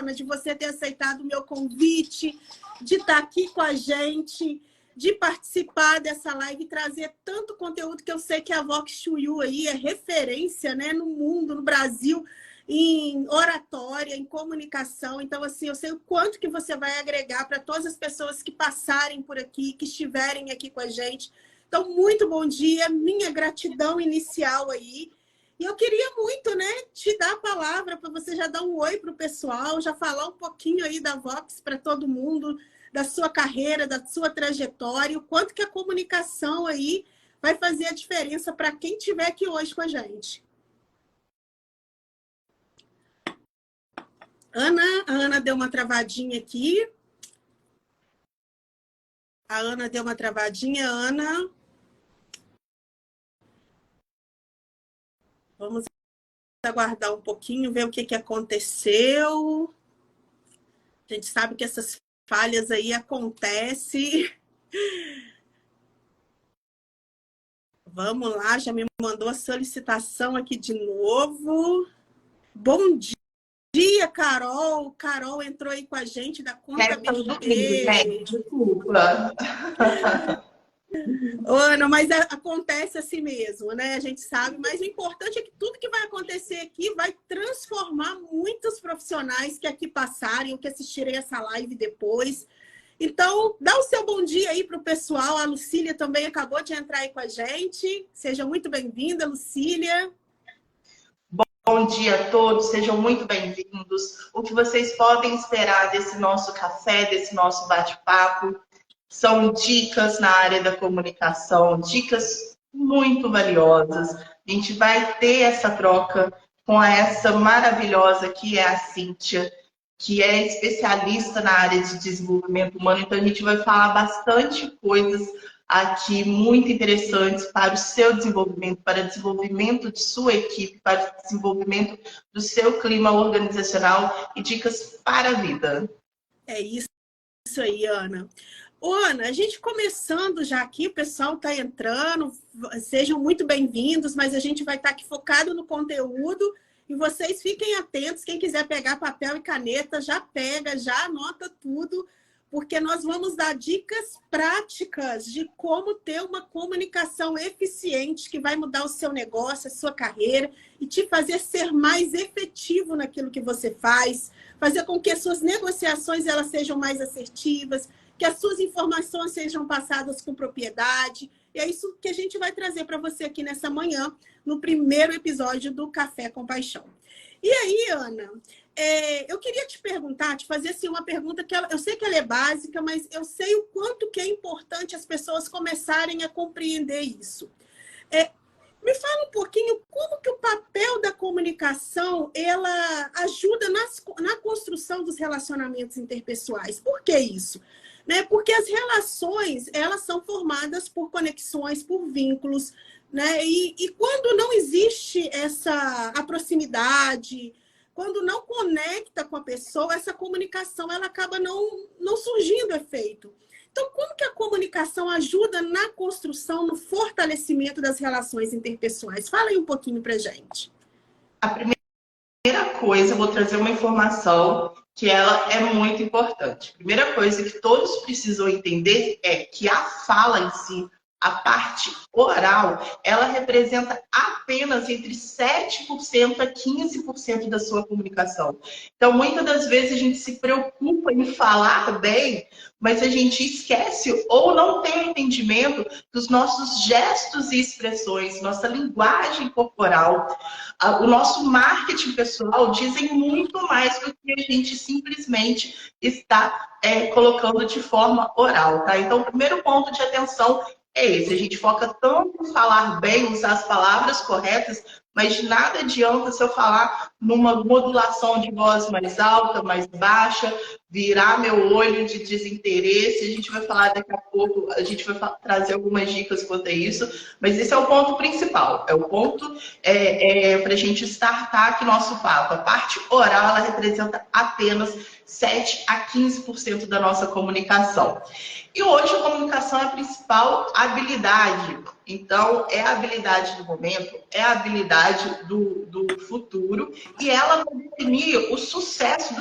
Ana, de você ter aceitado o meu convite, de estar aqui com a gente, de participar dessa live e trazer tanto conteúdo que eu sei que a Vox Chuyu aí é referência, né, no mundo, no Brasil, em oratória, em comunicação. Então, assim, eu sei o quanto que você vai agregar para todas as pessoas que passarem por aqui, que estiverem aqui com a gente. Então, muito bom dia, minha gratidão inicial aí. E eu queria muito, né, te dar a palavra para você já dar um oi para o pessoal, já falar um pouquinho aí da Vox para todo mundo, da sua carreira, da sua trajetória, o quanto que a comunicação aí vai fazer a diferença para quem estiver aqui hoje com a gente. A Ana deu uma travadinha aqui. A Ana deu uma travadinha, Ana. Vamos aguardar um pouquinho, ver o que aconteceu. A gente sabe que essas falhas aí acontecem. Vamos lá, já me mandou a solicitação aqui de novo. Bom dia, Carol. Carol entrou aí com a gente da contabilidade. Desculpa. Ana, mas acontece assim mesmo, né? A gente sabe, mas o importante é que tudo que vai acontecer aqui vai transformar muitos profissionais que aqui passarem ou que assistirem essa live depois. Então, dá o seu bom dia aí para o pessoal. A Lucília também acabou de entrar aí com a gente. Seja muito bem-vinda, Lucília. Bom dia a todos, sejam muito bem-vindos. O que vocês podem esperar desse nosso café, desse nosso bate-papo, são dicas na área da comunicação, dicas muito valiosas. A gente vai ter essa troca com essa maravilhosa que é a Cíntia, que é especialista na área de desenvolvimento humano. Então, a gente vai falar bastante coisas aqui muito interessantes para o seu desenvolvimento, para o desenvolvimento de sua equipe, para o desenvolvimento do seu clima organizacional e dicas para a vida. É isso aí, Ana. Ana, a gente começando já aqui, o pessoal está entrando, sejam muito bem-vindos, mas a gente vai estar aqui focado no conteúdo e vocês fiquem atentos, quem quiser pegar papel e caneta, já pega, já anota tudo, porque nós vamos dar dicas práticas de como ter uma comunicação eficiente que vai mudar o seu negócio, a sua carreira e te fazer ser mais efetivo naquilo que você faz, fazer com que as suas negociações elas sejam mais assertivas, que as suas informações sejam passadas com propriedade. E é isso que a gente vai trazer para você aqui nessa manhã, no primeiro episódio do Café com Paixão. E aí, Ana, eu queria te perguntar, te fazer assim, uma pergunta que eu sei que ela é básica, mas eu sei o quanto que é importante as pessoas começarem a compreender isso. Me fala um pouquinho como que o papel da comunicação ela ajuda na construção dos relacionamentos interpessoais. Por que isso? Né? Porque as relações elas são formadas por conexões, por vínculos, né? E quando não existe a proximidade, quando não conecta com a pessoa, essa comunicação ela acaba não surgindo efeito. Então, como que a comunicação ajuda na construção, no fortalecimento das relações interpessoais? Fala aí um pouquinho pra gente. A primeira coisa, eu vou trazer uma informação que ela é muito importante. A primeira coisa que todos precisam entender é que a fala em si, a parte oral, ela representa apenas entre 7% a 15% da sua comunicação. Então, muitas das vezes a gente se preocupa em falar bem, mas a gente esquece ou não tem o entendimento dos nossos gestos e expressões, nossa linguagem corporal, o nosso marketing pessoal dizem muito mais do que a gente simplesmente está colocando de forma oral, tá? Então, o primeiro ponto de atenção é esse. A gente foca tanto em falar bem, usar as palavras corretas, mas de nada adianta se eu falar numa modulação de voz mais alta, mais baixa, virar meu olho de desinteresse. A gente vai falar daqui a pouco, a gente vai trazer algumas dicas quanto a isso, mas esse é o ponto principal, é o ponto para a gente startar aqui nosso papo. A parte oral, ela representa apenas 7 a 15% da nossa comunicação. E hoje a comunicação é a principal habilidade. Então, é a habilidade do momento, é a habilidade do futuro e ela vai definir o sucesso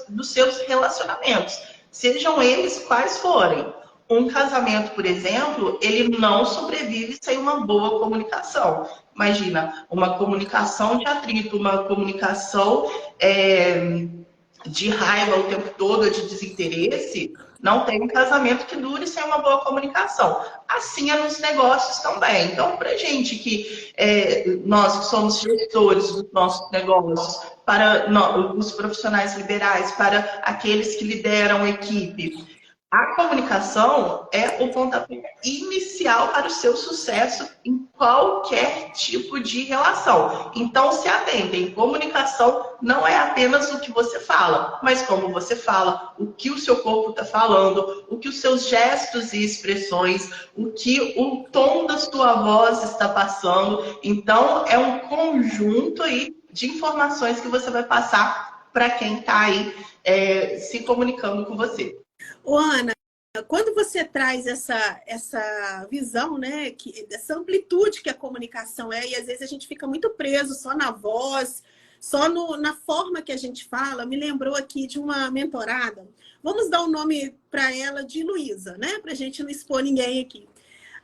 dos seus relacionamentos, sejam eles quais forem. Um casamento, por exemplo, ele não sobrevive sem uma boa comunicação. Imagina, uma comunicação de atrito, uma comunicação de raiva o tempo todo, de desinteresse. Não tem um casamento que dure sem uma boa comunicação. Assim é nos negócios também. Então, para gente que nós que somos gestores dos nossos negócios, para os profissionais liberais, para aqueles que lideram equipe, a comunicação é o pontapé inicial para o seu sucesso em qualquer tipo de relação. Então, se atentem, comunicação não é apenas o que você fala, mas como você fala, o que o seu corpo está falando, o que os seus gestos e expressões, o que o tom da sua voz está passando. Então, é um conjunto aí de informações que você vai passar para quem está aí se comunicando com você. Ô, Ana, quando você traz essa visão, né, essa amplitude que a comunicação é, e às vezes a gente fica muito preso só na voz, só na forma que a gente fala, me lembrou aqui de uma mentorada. Vamos dar o nome para ela de Luísa, né, para a gente não expor ninguém aqui.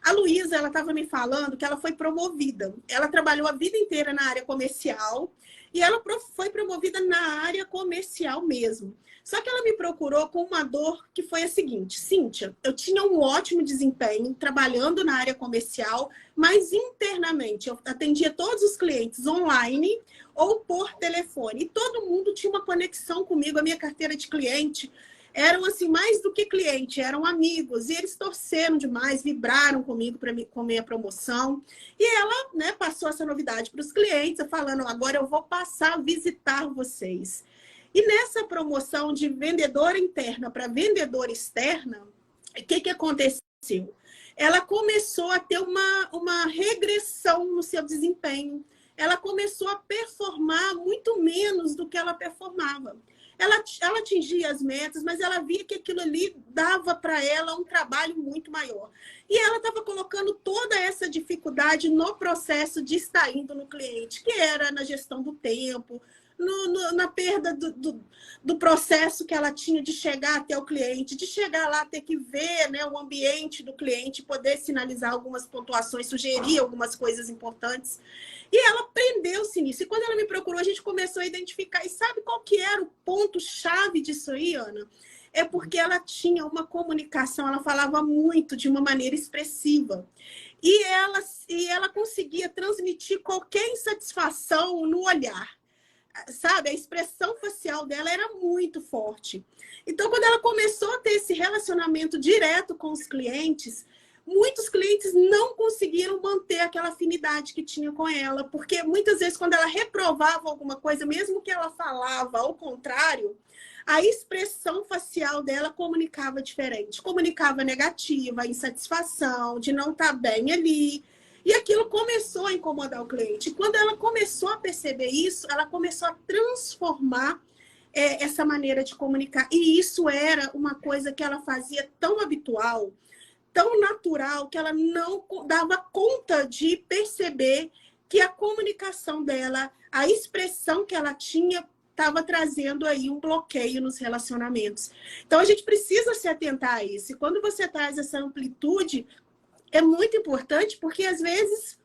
A Luísa, ela estava me falando que ela foi promovida. Ela trabalhou a vida inteira na área comercial e ela foi promovida na área comercial mesmo. Só que ela me procurou com uma dor que foi a seguinte: Cíntia, eu tinha um ótimo desempenho trabalhando na área comercial, mas internamente eu atendia todos os clientes online ou por telefone. E todo mundo tinha uma conexão comigo, a minha carteira de cliente. Eram assim, mais do que cliente, eram amigos. E eles torceram demais, vibraram comigo com a minha promoção. E ela, né, passou essa novidade para os clientes, falando: agora eu vou passar a visitar vocês. E nessa promoção de vendedora interna para vendedora externa, o que aconteceu? Ela começou a ter uma regressão no seu desempenho. Ela começou a performar muito menos do que ela performava. Ela atingia as metas, mas ela via que aquilo ali dava para ela um trabalho muito maior. E ela estava colocando toda essa dificuldade no processo de estar indo no cliente, que era na gestão do tempo, na perda do processo que ela tinha de chegar até o cliente, de chegar lá, ter que ver, né, o ambiente do cliente, poder sinalizar algumas pontuações, sugerir algumas coisas importantes. E ela prendeu-se nisso. E quando ela me procurou, a gente começou a identificar. E sabe qual que era o ponto-chave disso aí, Ana? É porque ela tinha uma comunicação, ela falava muito de uma maneira expressiva. E ela conseguia transmitir qualquer insatisfação no olhar. Sabe, a expressão facial dela era muito forte. Então, quando ela começou a ter esse relacionamento direto com os clientes, muitos clientes não conseguiram manter aquela afinidade que tinha com ela, porque muitas vezes quando ela reprovava alguma coisa, mesmo que ela falava ao contrário, a expressão facial dela comunicava diferente, comunicava negativa, insatisfação, de não estar bem ali. E aquilo começou a incomodar o cliente. Quando ela começou a perceber isso, ela começou a transformar essa maneira de comunicar. E isso era uma coisa que ela fazia tão habitual, tão natural, que ela não dava conta de perceber que a comunicação dela, a expressão que ela tinha, estava trazendo aí um bloqueio nos relacionamentos. Então, a gente precisa se atentar a isso. E quando você traz essa amplitude, é muito importante, porque às vezes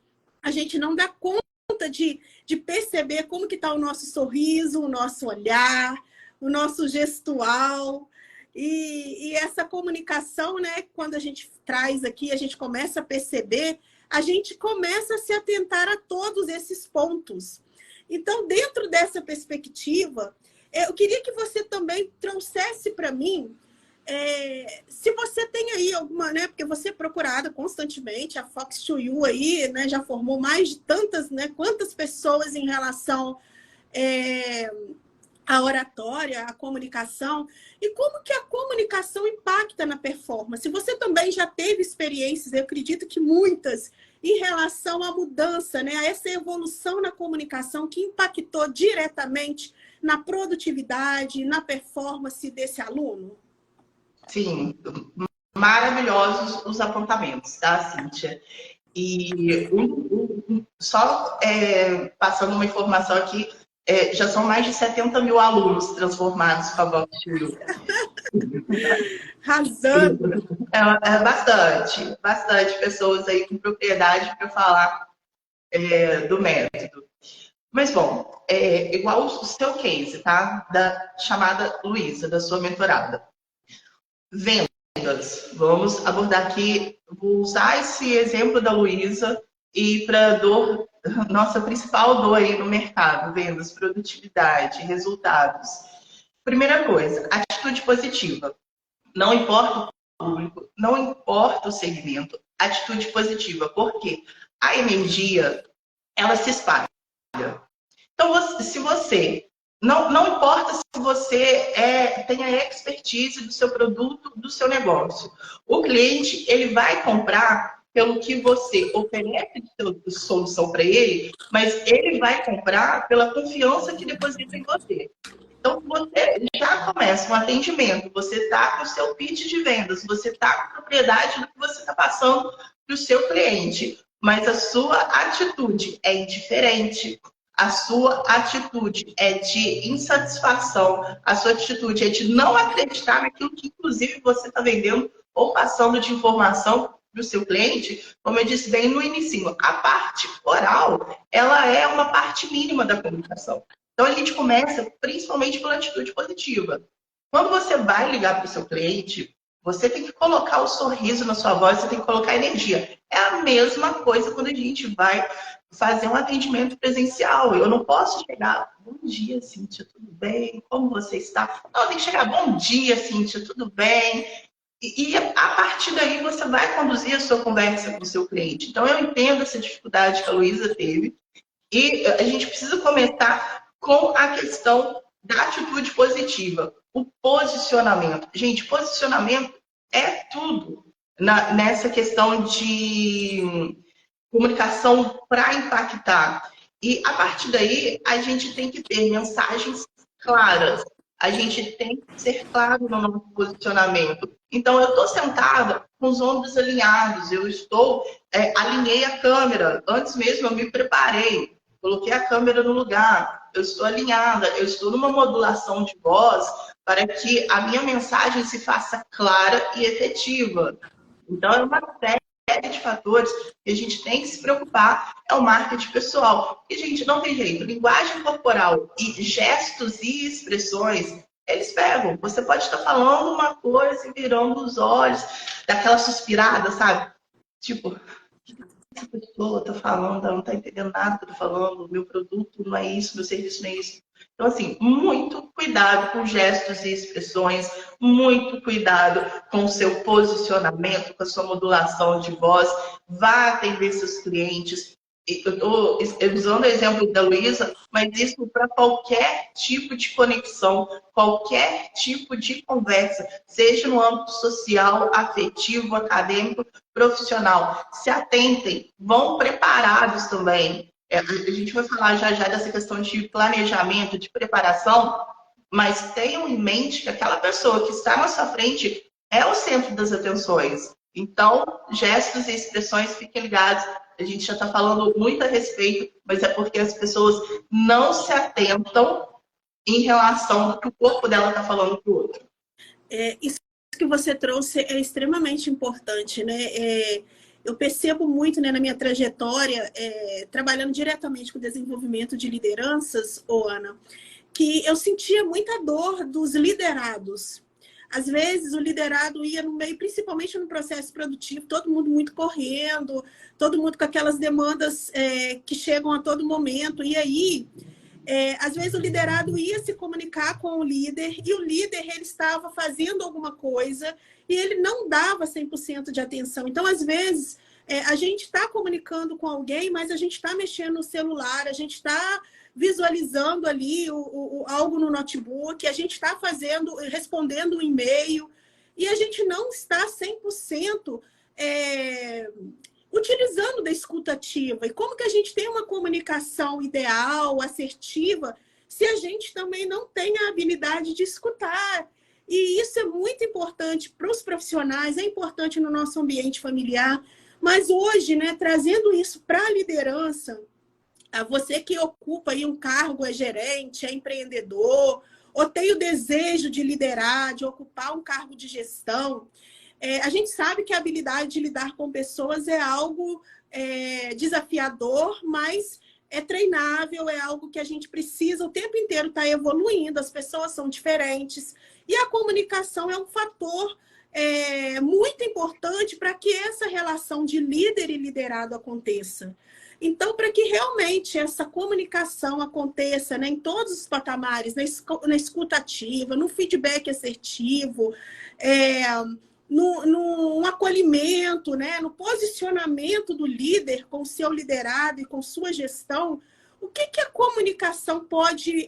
a gente não dá conta de perceber como que está o nosso sorriso, o nosso olhar, o nosso gestual. E essa comunicação, né, quando a gente traz aqui, a gente começa a perceber, a gente começa a se atentar a todos esses pontos. Então, dentro dessa perspectiva, eu queria que você também trouxesse para mim, se você tem aí alguma, né, porque você é procurada constantemente, a Fox to You aí, né, já formou mais de tantas, né, quantas pessoas em relação à oratória, à comunicação, e como que a comunicação impacta na performance. Você também já teve experiências, eu acredito que muitas, em relação à mudança, né, a essa evolução na comunicação que impactou diretamente na produtividade, na performance desse aluno? Sim, maravilhosos os apontamentos, tá, Cíntia? E só passando uma informação aqui, Já são mais de 70 mil alunos transformados com a VoxU. Arrasando! Bastante pessoas aí com propriedade para falar do método. Mas, bom, igual o seu case, tá? Da chamada Luísa, da sua mentorada. Vendas. Vamos abordar aqui, vou usar esse exemplo da Luísa e para dor, nossa principal dor aí no mercado, vendas, produtividade, resultados. Primeira coisa, atitude positiva. Não importa o público, não importa o segmento, atitude positiva, porque a energia, ela se espalha. Então, se você, não importa se você tem a expertise do seu produto, do seu negócio, o cliente, ele vai comprar pelo que você oferece de solução para ele, mas ele vai comprar pela confiança que deposita em você. Então, você já começa um atendimento, você está com o seu pitch de vendas, você está com a propriedade do que você está passando para o seu cliente, mas a sua atitude é indiferente, a sua atitude é de insatisfação, a sua atitude é de não acreditar naquilo que, inclusive, você está vendendo ou passando de informação para o seu cliente, como eu disse bem no início, a parte oral, ela é uma parte mínima da comunicação. Então, a gente começa principalmente pela atitude positiva. Quando você vai ligar para o seu cliente, você tem que colocar o sorriso na sua voz, você tem que colocar energia. É a mesma coisa quando a gente vai fazer um atendimento presencial. Eu não posso chegar, bom dia, Cíntia, tudo bem? Como você está? Não, tem que chegar, bom dia, Cíntia, tudo bem? E a partir daí você vai conduzir a sua conversa com o seu cliente. Então, eu entendo essa dificuldade que a Luísa teve e a gente precisa começar com a questão da atitude positiva, o posicionamento. Gente, posicionamento é tudo nessa questão de comunicação para impactar. E a partir daí, a gente tem que ter mensagens claras. A gente tem que ser claro no nosso posicionamento. Então, eu estou sentada com os ombros alinhados, alinhei a câmera. Antes mesmo, eu me preparei, coloquei a câmera no lugar, eu estou alinhada, eu estou numa modulação de voz para que a minha mensagem se faça clara e efetiva. Então, é uma série de fatores que a gente tem que se preocupar, é o marketing pessoal. E, gente, não tem jeito. Linguagem corporal e gestos e expressões, eles pegam. Você pode estar falando uma coisa e virando os olhos, daquela suspirada, sabe? Tipo, essa pessoa está falando, ela não está entendendo nada que eu estou falando, meu produto não é isso, meu serviço não é isso. Então, assim, muito cuidado com gestos e expressões, muito cuidado com o seu posicionamento, com a sua modulação de voz, vá atender seus clientes. Eu estou usando o exemplo da Luísa, mas isso para qualquer tipo de conexão, qualquer tipo de conversa, seja no âmbito social, afetivo, acadêmico, profissional. Se atentem, vão preparados também. A gente vai falar já dessa questão de planejamento, de preparação, mas tenham em mente que aquela pessoa que está na sua frente é o centro das atenções. Então, gestos e expressões, fiquem ligados. A gente já está falando muito a respeito, mas é porque as pessoas não se atentam em relação ao que o corpo dela está falando para o outro. Isso que você trouxe é extremamente importante, né? Eu percebo muito, né, na minha trajetória, trabalhando diretamente com o desenvolvimento de lideranças, Ana, que eu sentia muita dor dos liderados. Às vezes, o liderado ia no meio, principalmente no processo produtivo, todo mundo muito correndo, todo mundo com aquelas demandas que chegam a todo momento. E aí, às vezes, o liderado ia se comunicar com o líder e o líder ele estava fazendo alguma coisa e ele não dava 100% de atenção. Então, às vezes, a gente está comunicando com alguém, mas a gente está mexendo no celular, a gente está visualizando ali algo no notebook, a gente está respondendo um e-mail, e a gente não está 100% utilizando da escuta ativa. E como que a gente tem uma comunicação ideal, assertiva, se a gente também não tem a habilidade de escutar? E isso é muito importante para os profissionais, é importante no nosso ambiente familiar, mas hoje, né, trazendo isso para a liderança, Você que ocupa aí um cargo, é gerente, é empreendedor, ou tem o desejo de liderar, de ocupar um cargo de gestão, a gente sabe que a habilidade de lidar com pessoas é algo desafiador, mas é treinável, é algo que a gente precisa o tempo inteiro estar evoluindo, as pessoas são diferentes, e a comunicação é um fator muito importante para que essa relação de líder e liderado aconteça. Então, para que realmente essa comunicação aconteça, né, em todos os patamares, na escuta ativa, no feedback assertivo, no acolhimento, né, no posicionamento do líder com o seu liderado e com sua gestão, o que a comunicação pode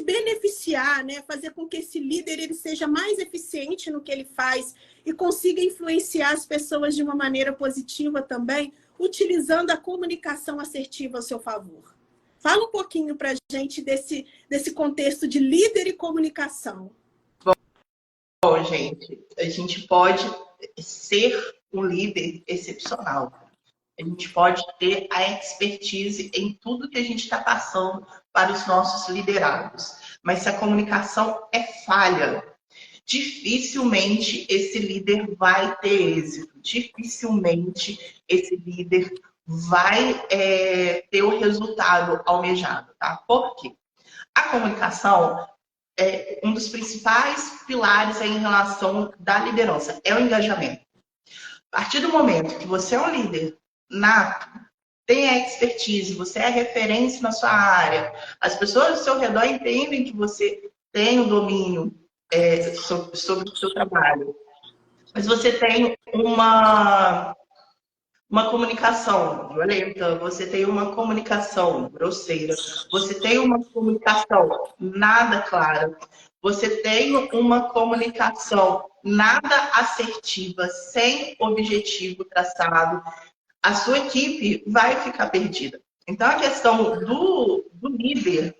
beneficiar, né? Fazer com que esse líder ele seja mais eficiente no que ele faz e consiga influenciar as pessoas de uma maneira positiva também, utilizando a comunicação assertiva a seu favor. Fala um pouquinho para a gente desse contexto de líder e comunicação. Bom, gente, a gente pode ser um líder excepcional. A gente pode ter a expertise em tudo que a gente está passando para os nossos liderados. Mas se a comunicação é falha, dificilmente esse líder vai ter êxito. Dificilmente esse líder vai ter o resultado almejado, tá? Por quê? A comunicação é um dos principais pilares aí em relação da liderança, é o engajamento. A partir do momento que você é um líder nato, tem a expertise, você é referência na sua área, as pessoas ao seu redor entendem que você tem o domínio sobre o seu trabalho, mas você tem uma comunicação violenta, você tem uma comunicação grosseira, você tem uma comunicação nada clara, você tem uma comunicação nada assertiva, sem objetivo traçado, a sua equipe vai ficar perdida. Então, a questão do líder,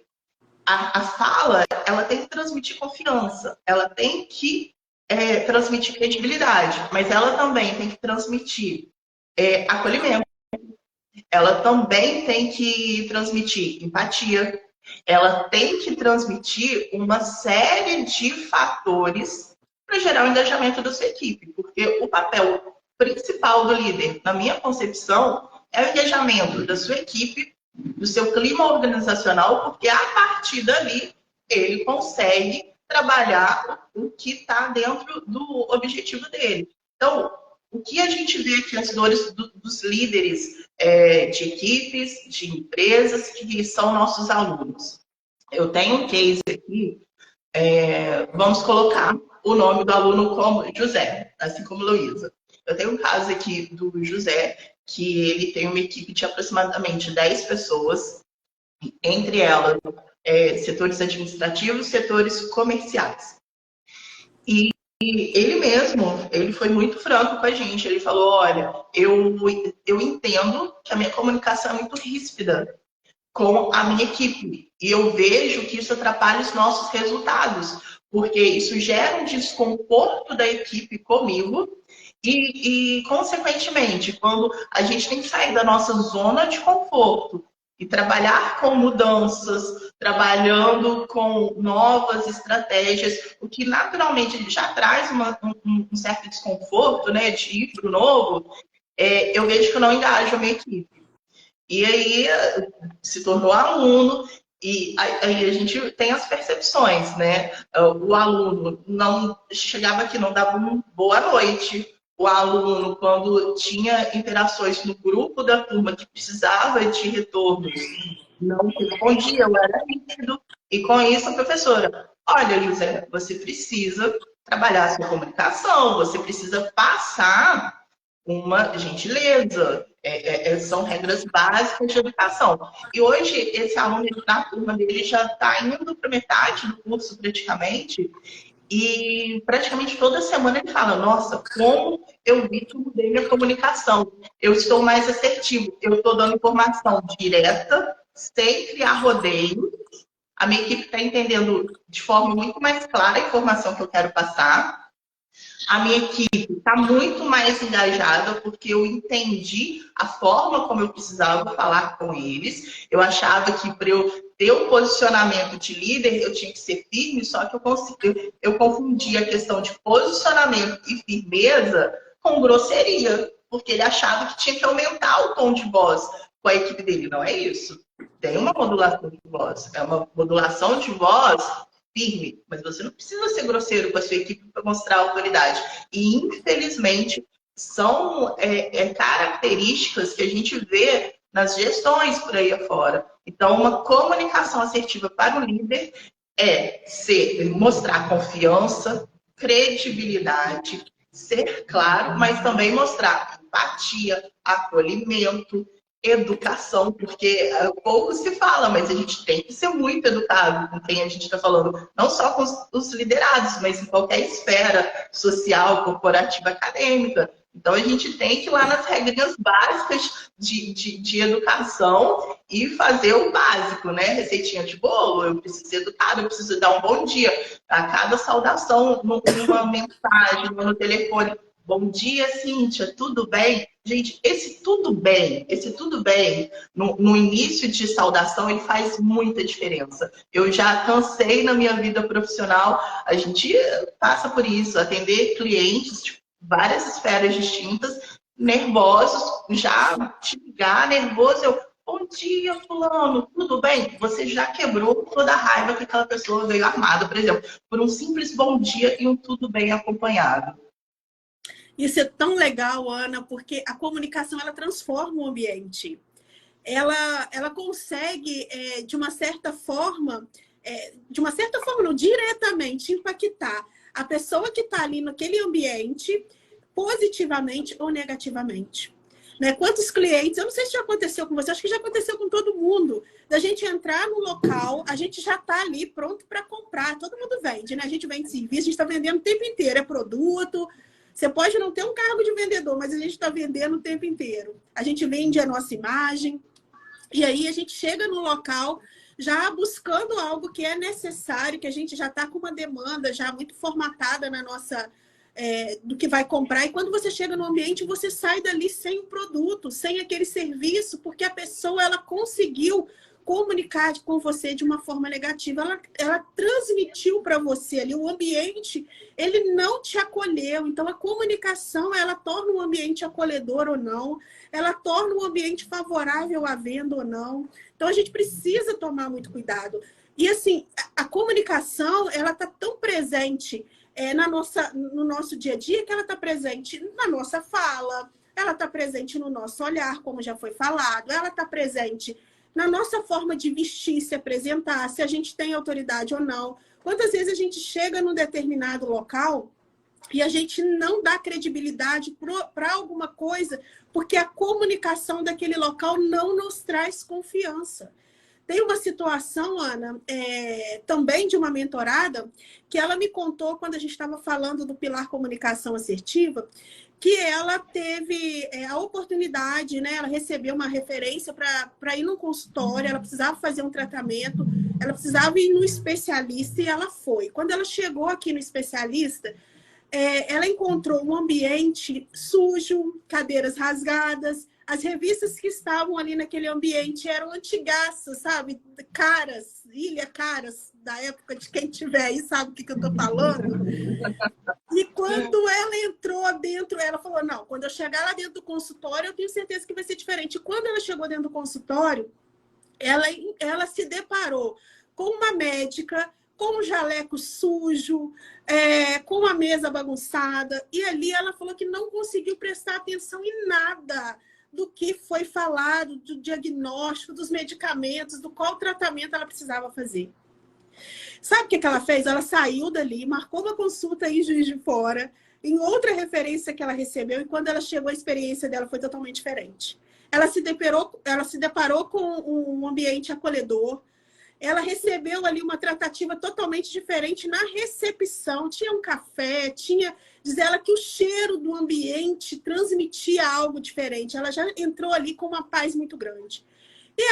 a fala, ela tem que transmitir confiança, ela tem que transmitir credibilidade, mas ela também tem que transmitir acolhimento, ela também tem que transmitir empatia, ela tem que transmitir uma série de fatores para gerar o engajamento da sua equipe, porque o papel principal do líder, na minha concepção, é o engajamento da sua equipe, do seu clima organizacional, porque a partir dali ele consegue trabalhar o que está dentro do objetivo dele. Então, o que a gente vê aqui, as dores dos líderes de equipes, de empresas, que são nossos alunos. Eu tenho um case aqui, vamos colocar o nome do aluno como José, assim como Luísa. Eu tenho um caso aqui do José, que ele tem uma equipe de aproximadamente 10 pessoas, entre elas setores administrativos, setores comerciais. E ele mesmo, ele foi muito franco com a gente. Ele falou, olha, eu entendo que a minha comunicação é muito ríspida com a minha equipe. E eu vejo que isso atrapalha os nossos resultados, porque isso gera um desconforto da equipe comigo e, consequentemente, quando a gente tem que sair da nossa zona de conforto e trabalhar com mudanças, trabalhando com novas estratégias, o que naturalmente já traz um certo desconforto, né, de ir para o novo, eu vejo que eu não engajo a minha equipe. E aí se tornou aluno, e aí a gente tem as percepções, né? O aluno não chegava aqui, não dava uma boa noite. O aluno, quando tinha interações no grupo da turma que precisava de retorno, não respondia, eu era rígido. E com isso, a professora, olha, José, você precisa trabalhar a sua comunicação, você precisa passar uma gentileza. São regras básicas de educação. E hoje, esse aluno na turma dele já está indo para metade do curso, praticamente, e praticamente toda semana ele fala, nossa, como eu vi que eu mudei minha comunicação. Eu estou mais assertivo, eu estou dando informação direta, sem criar rodeio. A minha equipe está entendendo de forma muito mais clara a informação que eu quero passar. A minha equipe está muito mais engajada porque eu entendi a forma como eu precisava falar com eles. Eu achava que para eu ter o posicionamento de líder, eu tinha que ser firme, só que eu confundi a questão de posicionamento e firmeza com grosseria, porque ele achava que tinha que aumentar o tom de voz com a equipe dele. Não é isso. Tem uma modulação de voz. É uma modulação de voz firme, mas você não precisa ser grosseiro com a sua equipe para mostrar autoridade. E, infelizmente, são características que a gente vê nas gestões por aí afora. Então, uma comunicação assertiva para o líder é mostrar confiança, credibilidade, ser claro, mas também mostrar empatia, acolhimento, educação, porque pouco se fala, mas a gente tem que ser muito educado com quem a gente está falando, não só com os liderados, mas em qualquer esfera social, corporativa, acadêmica. Então, a gente tem que ir lá nas regrinhas básicas de educação e fazer o básico, né? Receitinha de bolo, eu preciso ser educado, eu preciso dar um bom dia. A cada saudação, numa mensagem, no telefone. Bom dia, Cíntia, tudo bem? Gente, esse tudo bem no início de saudação, ele faz muita diferença. Eu já cansei na minha vida profissional, a gente passa por isso, atender clientes de várias esferas distintas, nervosos, já te ligar nervoso, bom dia, fulano, tudo bem? Você já quebrou toda a raiva que aquela pessoa veio armada, por exemplo, por um simples bom dia e um tudo bem acompanhado. Isso é tão legal, Ana, porque a comunicação ela transforma o ambiente. Ela consegue, de uma certa forma, não, diretamente impactar a pessoa que está ali naquele ambiente, positivamente ou negativamente. Né? Quantos clientes, eu não sei se já aconteceu com você, acho que já aconteceu com todo mundo, da gente entrar no local, a gente já está ali pronto para comprar, todo mundo vende, né? A gente vende serviço, a gente está vendendo o tempo inteiro, é produto. Você pode não ter um cargo de vendedor, mas a gente está vendendo o tempo inteiro. A gente vende a nossa imagem. E aí a gente chega no local já buscando algo que é necessário, que a gente já está com uma demanda já muito formatada na nossa... do que vai comprar. E quando você chega no ambiente, você sai dali sem o produto, sem aquele serviço, porque a pessoa ela conseguiu comunicar com você de uma forma negativa. Ela transmitiu para você ali, o ambiente, ele não te acolheu. Então, a comunicação, ela torna um ambiente acolhedor ou não, ela torna um ambiente favorável à venda ou não. Então, a gente precisa tomar muito cuidado. E, assim, a comunicação, ela está tão presente no nosso dia a dia, que ela está presente na nossa fala, ela está presente no nosso olhar, como já foi falado, ela está presente na nossa forma de vestir, se apresentar, se a gente tem autoridade ou não. Quantas vezes a gente chega num determinado local e a gente não dá credibilidade para alguma coisa porque a comunicação daquele local não nos traz confiança. Tem uma situação, Ana, também de uma mentorada, que ela me contou quando a gente estava falando do pilar comunicação assertiva, que ela teve a oportunidade, né? Ela recebeu uma referência para ir num consultório, ela precisava fazer um tratamento, ela precisava ir no especialista e ela foi. Quando ela chegou aqui no especialista, ela encontrou um ambiente sujo, cadeiras rasgadas, as revistas que estavam ali naquele ambiente eram antigaças, sabe? Caras, Caras, da época de quem tiver aí sabe o que eu estou falando. E quando ela entrou dentro, ela falou, não, quando eu chegar lá dentro do consultório, eu tenho certeza que vai ser diferente. E quando ela chegou dentro do consultório, ela se deparou com uma médica, com um jaleco sujo, com a mesa bagunçada. E ali ela falou que não conseguiu prestar atenção em nada do que foi falado, do diagnóstico, dos medicamentos, do qual tratamento ela precisava fazer. Sabe o que ela fez? Ela saiu dali, marcou uma consulta em Juiz de Fora, em outra referência que ela recebeu, e quando ela chegou, a experiência dela foi totalmente diferente. Ela se deparou com um ambiente acolhedor, ela recebeu ali uma tratativa totalmente diferente na recepção. Tinha um café, diz ela que o cheiro do ambiente transmitia algo diferente. Ela já entrou ali com uma paz muito grande. E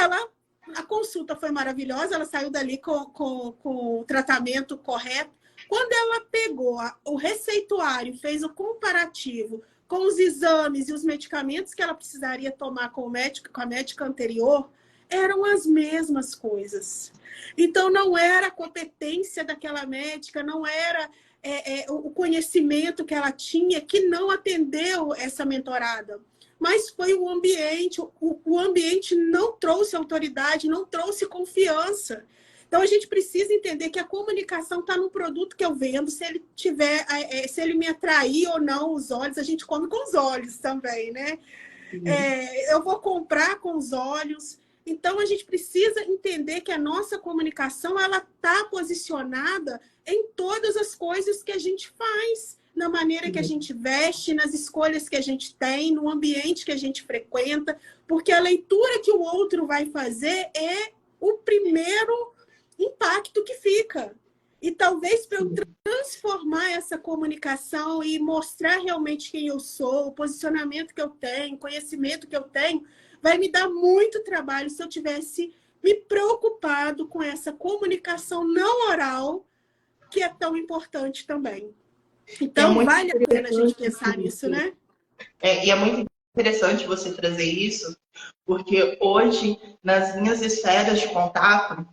a consulta foi maravilhosa, ela saiu dali com o tratamento correto, Quando ela pegou o receituário, fez o comparativo com os exames e os medicamentos que ela precisaria tomar com a médica anterior, eram as mesmas coisas. Então, não era a competência daquela médica, não era o conhecimento que ela tinha que não atendeu essa mentorada, mas foi o ambiente. O ambiente não trouxe autoridade, não trouxe confiança. Então, a gente precisa entender que a comunicação está no produto que eu vendo. Se ele tiver, se ele me atrair ou não os olhos, a gente come com os olhos também, né? Eu vou comprar com os olhos. Então, a gente precisa entender que a nossa comunicação ela está posicionada em todas as coisas que a gente faz, na maneira que a gente veste, nas escolhas que a gente tem, no ambiente que a gente frequenta, porque a leitura que o outro vai fazer é o primeiro impacto que fica. E talvez para eu transformar essa comunicação e mostrar realmente quem eu sou, o posicionamento que eu tenho, o conhecimento que eu tenho, vai me dar muito trabalho se eu tivesse me preocupado com essa comunicação não oral, que é tão importante também. Então, vale a pena a gente pensar nisso, né? E é muito interessante você trazer isso, porque hoje, nas minhas esferas de contato,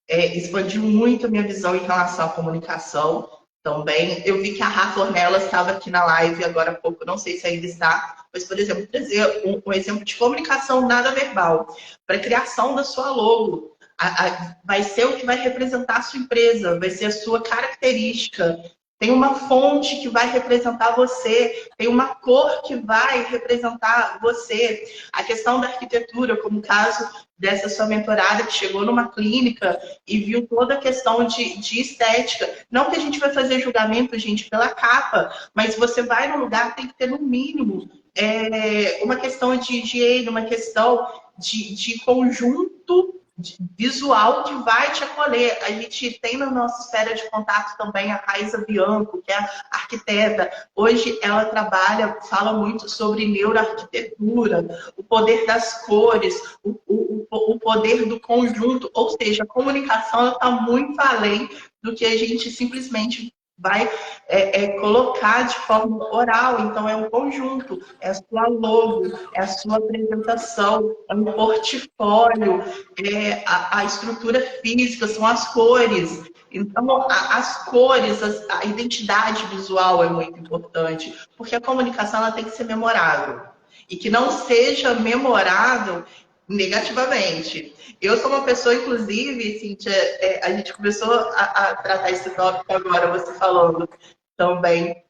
expandiu muito a minha visão em relação à comunicação também. Eu vi que a Rafa Ornelas estava aqui na live agora há pouco, não sei se ainda está, mas, por exemplo, trazer um exemplo de comunicação nada verbal para a criação da sua logo. Vai ser o que vai representar a sua empresa, vai ser a sua característica. Tem uma fonte que vai representar você, tem uma cor que vai representar você. A questão da arquitetura, como o caso dessa sua mentorada que chegou numa clínica e viu toda a questão de estética. Não que a gente vai fazer julgamento, gente, pela capa, mas você vai no lugar, tem que ter no mínimo uma questão de higiene, uma questão de conjunto visual que vai te acolher. A gente tem na nossa esfera de contato também a Raíza Bianco, que é arquiteta. Hoje ela fala muito sobre neuroarquitetura, o poder das cores, o poder do conjunto, ou seja, a comunicação está muito além do que a gente simplesmente vai colocar de forma oral. Então, é um conjunto, é a sua logo, é a sua apresentação, é um portfólio, a estrutura física, são as cores. Então, as cores, a identidade visual é muito importante, porque a comunicação ela tem que ser memorável. E que não seja memorável negativamente. Eu sou uma pessoa, inclusive, Cíntia, a gente começou a tratar esse tópico agora, você falando também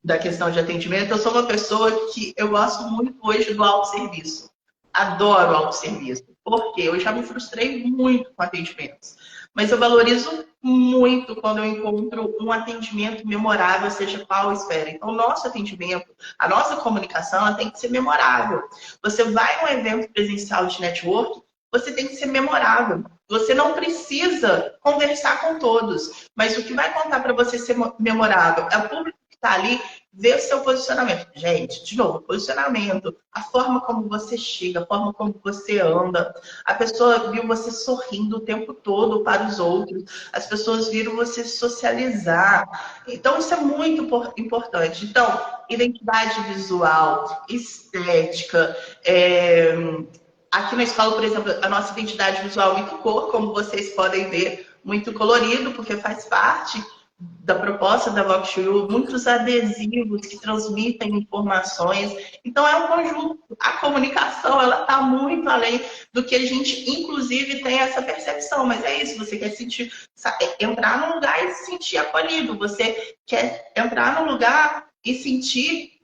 da questão de atendimento. Eu sou uma pessoa que eu gosto muito hoje do autosserviço. Adoro autosserviço. Por quê? Eu já me frustrei muito com atendimentos. Mas eu valorizo muito quando eu encontro um atendimento memorável, seja qual esfera. Então, o nosso atendimento, a nossa comunicação, ela tem que ser memorável. Você vai num evento presencial de network, você tem que ser memorável. Você não precisa conversar com todos, mas o que vai contar para você ser memorável é o público que está ali, ver o seu posicionamento. Gente, de novo, posicionamento, a forma como você chega, a forma como você anda. A pessoa viu você sorrindo o tempo todo para os outros. As pessoas viram você socializar. Então, isso é muito importante. Então, identidade visual, estética, aqui na escola, por exemplo, a nossa identidade visual é muito cor, como vocês podem ver, muito colorido, porque faz parte da proposta da Vox2U, muitos adesivos que transmitem informações. Então, é um conjunto. A comunicação, ela está muito além do que a gente, inclusive, tem essa percepção. Mas é isso, você quer entrar num lugar e se sentir acolhido. Você quer entrar num lugar e sentir,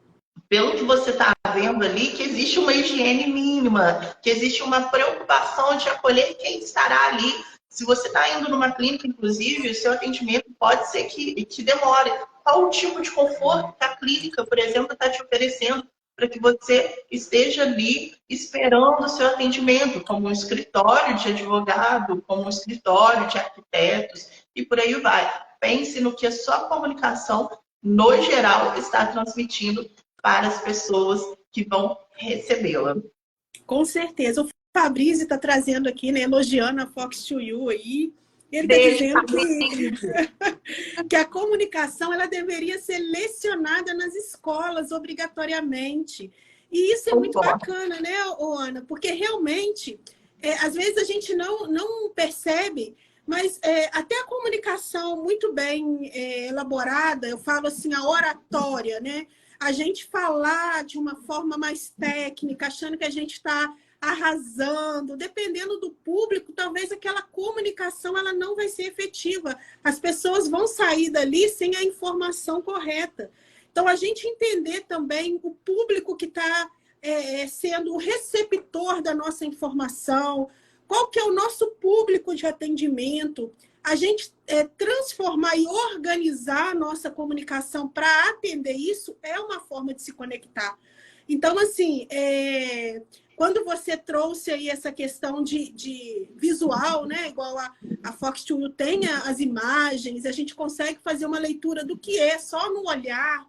pelo que você está vendo ali, que existe uma higiene mínima, que existe uma preocupação de acolher quem estará ali. Se você está indo numa clínica, inclusive, o seu atendimento pode ser que demore. Qual o tipo de conforto que a clínica, por exemplo, está te oferecendo para que você esteja ali esperando o seu atendimento, como um escritório de advogado, como um escritório de arquitetos, e por aí vai. Pense no que a sua comunicação, no geral, está transmitindo para as pessoas que vão recebê-la. Com certeza. O Fabrício está trazendo aqui, né, elogiando a Vox2U aí. Ele está dizendo que a comunicação ela deveria ser lecionada nas escolas, obrigatoriamente. E isso é muito bacana, né, Ana? Porque realmente, às vezes a gente não percebe, mas até a comunicação muito bem elaborada, eu falo assim, a oratória, né? A gente falar de uma forma mais técnica, achando que a gente está arrasando, dependendo do público, talvez aquela comunicação ela não vai ser efetiva. As pessoas vão sair dali sem a informação correta. Então, a gente entender também o público que está sendo o receptor da nossa informação, qual que é o nosso público de atendimento, a gente transformar e organizar a nossa comunicação para atender isso é uma forma de se conectar. Então, assim, quando você trouxe aí essa questão de visual, né? Igual a Fox Studio tem as imagens, a gente consegue fazer uma leitura do que é só no olhar.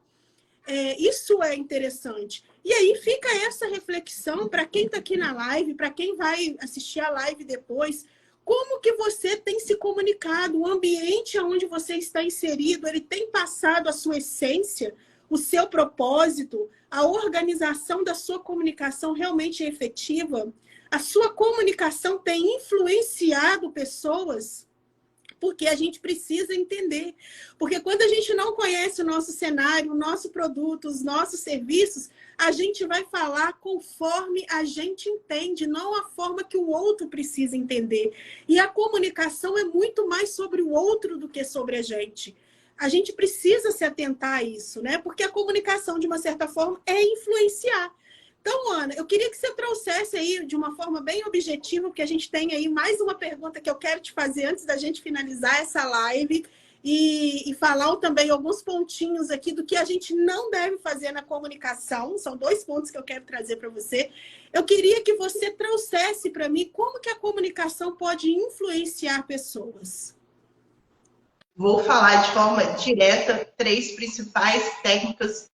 Isso é interessante. E aí fica essa reflexão para quem está aqui na live, para quem vai assistir a live depois, como que você tem se comunicado, o ambiente onde você está inserido, ele tem passado a sua essência, o seu propósito, a organização da sua comunicação realmente é efetiva? A sua comunicação tem influenciado pessoas? Porque a gente precisa entender. Porque quando a gente não conhece o nosso cenário, o nosso produto, os nossos serviços, a gente vai falar conforme a gente entende, não a forma que o outro precisa entender. E a comunicação é muito mais sobre o outro do que sobre a gente. A gente precisa se atentar a isso, né? Porque a comunicação, de uma certa forma, é influenciar. Então, Ana, eu queria que você trouxesse aí de uma forma bem objetiva, porque a gente tem aí mais uma pergunta que eu quero te fazer antes da gente finalizar essa live e falar também alguns pontinhos aqui do que a gente não deve fazer na comunicação. São 2 pontos que eu quero trazer para você. Eu queria que você trouxesse para mim como que a comunicação pode influenciar pessoas. Vou falar de forma direta 3 principais técnicas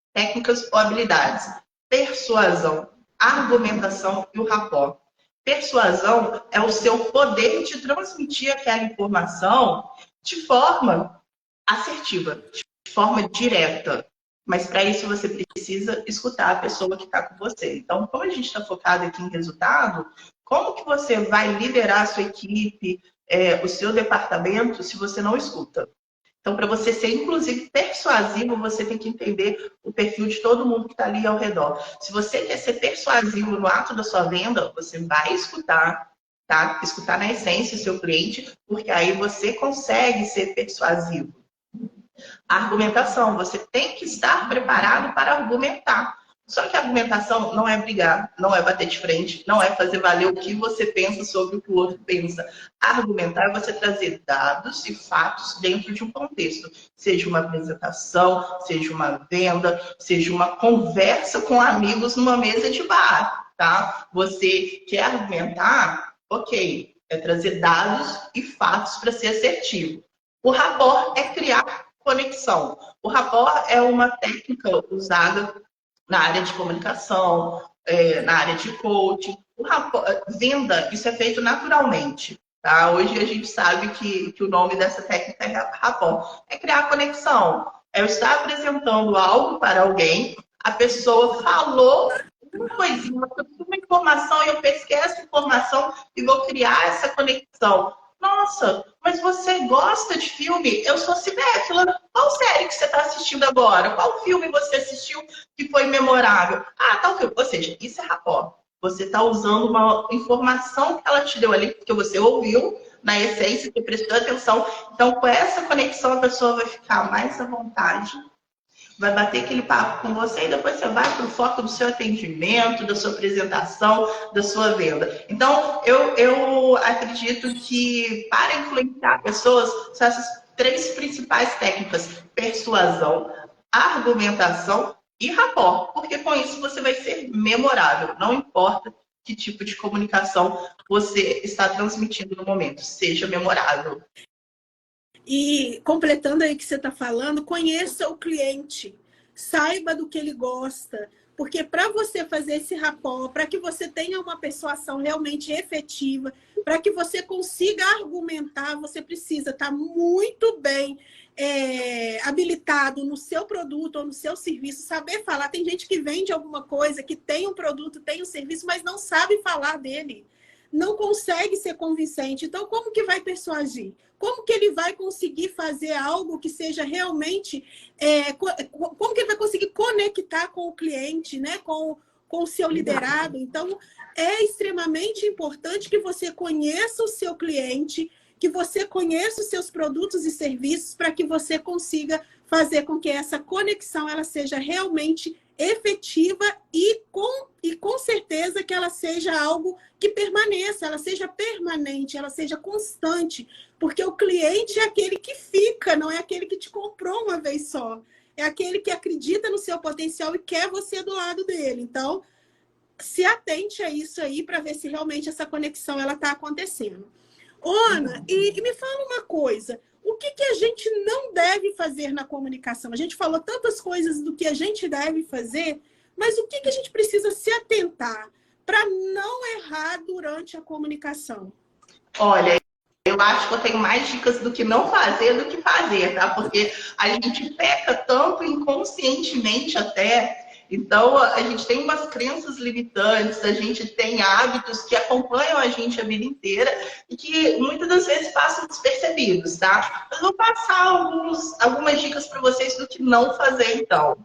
ou habilidades. Persuasão, argumentação e o rapport. Persuasão é o seu poder de transmitir aquela informação de forma assertiva, de forma direta. Mas para isso você precisa escutar a pessoa que está com você. Então, como a gente está focado aqui em resultado, como que você vai liderar a sua equipe, o seu departamento, se você não escuta? Então, para você ser, inclusive, persuasivo, você tem que entender o perfil de todo mundo que está ali ao redor. Se você quer ser persuasivo no ato da sua venda, você vai escutar, tá? Escutar na essência o seu cliente, porque aí você consegue ser persuasivo. A argumentação, você tem que estar preparado para argumentar. Só que a argumentação não é brigar, não é bater de frente, não é fazer valer o que você pensa sobre o que o outro pensa. Argumentar é você trazer dados e fatos dentro de um contexto. Seja uma apresentação, seja uma venda, seja uma conversa com amigos numa mesa de bar, tá? Você quer argumentar? Ok, é trazer dados e fatos para ser assertivo. O rapport é criar conexão. O rapport é uma técnica usada na área de comunicação, na área de coaching. Venda, isso é feito naturalmente. Tá? Hoje a gente sabe que o nome dessa técnica é rapport. É criar conexão. É eu estar apresentando algo para alguém, a pessoa falou uma coisinha, uma informação, e eu pesquei essa informação e vou criar essa conexão. Nossa, mas você gosta de filme? Eu sou cinéfila. Qual série que você está assistindo agora? Qual filme você assistiu que foi memorável? Ah, tal filme. Ou seja, isso é rapport. Você está usando uma informação que ela te deu ali, porque você ouviu, na essência, você prestou atenção. Então, com essa conexão, a pessoa vai ficar mais à vontade, vai bater aquele papo com você e depois você vai para o foco do seu atendimento, da sua apresentação, da sua venda. Então, eu acredito que para influenciar pessoas, são essas 3 principais técnicas: persuasão, argumentação e rapport. Porque com isso você vai ser memorável. Não importa que tipo de comunicação você está transmitindo no momento, seja memorável. E completando aí o que você está falando, conheça o cliente, saiba do que ele gosta, Porque para você fazer esse rapport, para que você tenha uma persuasão realmente efetiva, para que você consiga argumentar, você precisa estar muito bem habilitado no seu produto ou no seu serviço, saber falar. Tem gente que vende alguma coisa, que tem um produto, tem um serviço, mas não sabe falar dele. Não consegue ser convincente. Então, como que vai persuadir? Como que ele vai conseguir fazer algo que seja realmente... como que ele vai conseguir conectar com o cliente, né? com o seu liderado? Então, é extremamente importante que você conheça o seu cliente, que você conheça os seus produtos e serviços para que você consiga fazer com que essa conexão ela seja realmente efetiva e com certeza que ela seja algo que permaneça, ela seja permanente, ela seja constante, porque o cliente é aquele que fica, não é aquele que te comprou uma vez só. É aquele que acredita no seu potencial e quer você do lado dele. Então, se atente a isso aí para ver se realmente essa conexão ela está acontecendo. Ana, e me fala uma coisa, o que a gente não deve fazer na comunicação? A gente falou tantas coisas do que a gente deve fazer, mas o que a gente precisa se atentar para não errar durante a comunicação? Olha, eu acho que eu tenho mais dicas do que não fazer do que fazer, tá? Porque a gente peca tanto inconscientemente até. Então, a gente tem umas crenças limitantes, a gente tem hábitos que acompanham a gente a vida inteira e que muitas das vezes passam despercebidos, tá? Eu vou passar algumas dicas para vocês do que não fazer, então.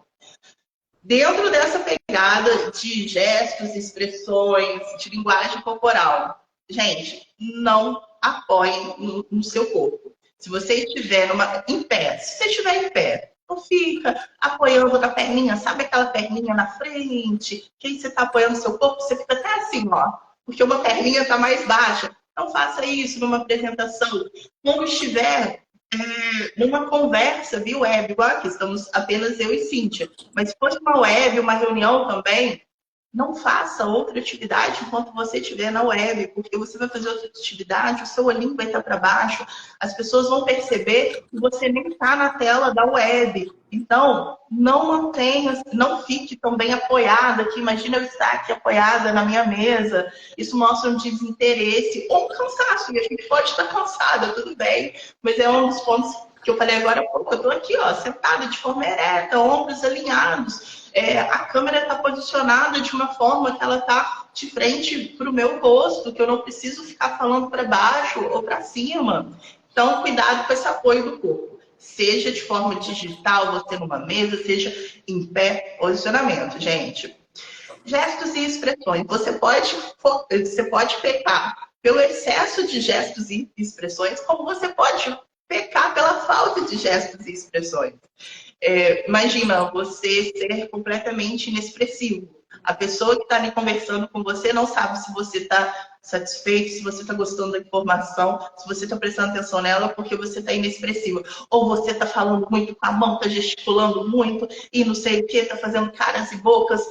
Dentro dessa pegada de gestos, expressões, de linguagem corporal, gente, não apoiem no seu corpo. Se você estiver em pé, se você estiver em pé, não fica apoiando com a perninha, sabe aquela perninha na frente? Que aí você está apoiando o seu corpo, você fica até assim, ó, porque uma perninha está mais baixa. Não faça isso numa apresentação. Quando estiver numa conversa via web, igual aqui, estamos apenas eu e Cíntia. Mas se fosse uma web, uma reunião também, não faça outra atividade enquanto você estiver na web, porque você vai fazer outra atividade, o seu olhinho vai estar para baixo, as pessoas vão perceber que você nem está na tela da web. Então, não fique tão bem apoiada aqui. Imagina eu estar aqui apoiada na minha mesa. Isso mostra um desinteresse ou um cansaço. E a gente pode estar cansada, tudo bem. Mas é um dos pontos que eu falei agora há pouco. Eu estou aqui, ó, sentada de forma ereta, ombros alinhados. A câmera está posicionada de uma forma que ela está de frente para o meu rosto, que eu não preciso ficar falando para baixo ou para cima. Então, cuidado com esse apoio do corpo. Seja de forma digital, você numa mesa, seja em pé, posicionamento, gente. Gestos e expressões. Você pode pecar pelo excesso de gestos e expressões, como você pode pecar pela falta de gestos e expressões. Imagina você ser completamente inexpressivo. A pessoa que está ali conversando com você não sabe se você está satisfeito, se você está gostando da informação, se você está prestando atenção nela, porque você está inexpressivo. Ou você está falando muito com a mão, está gesticulando muito e não sei o que, está fazendo caras e bocas.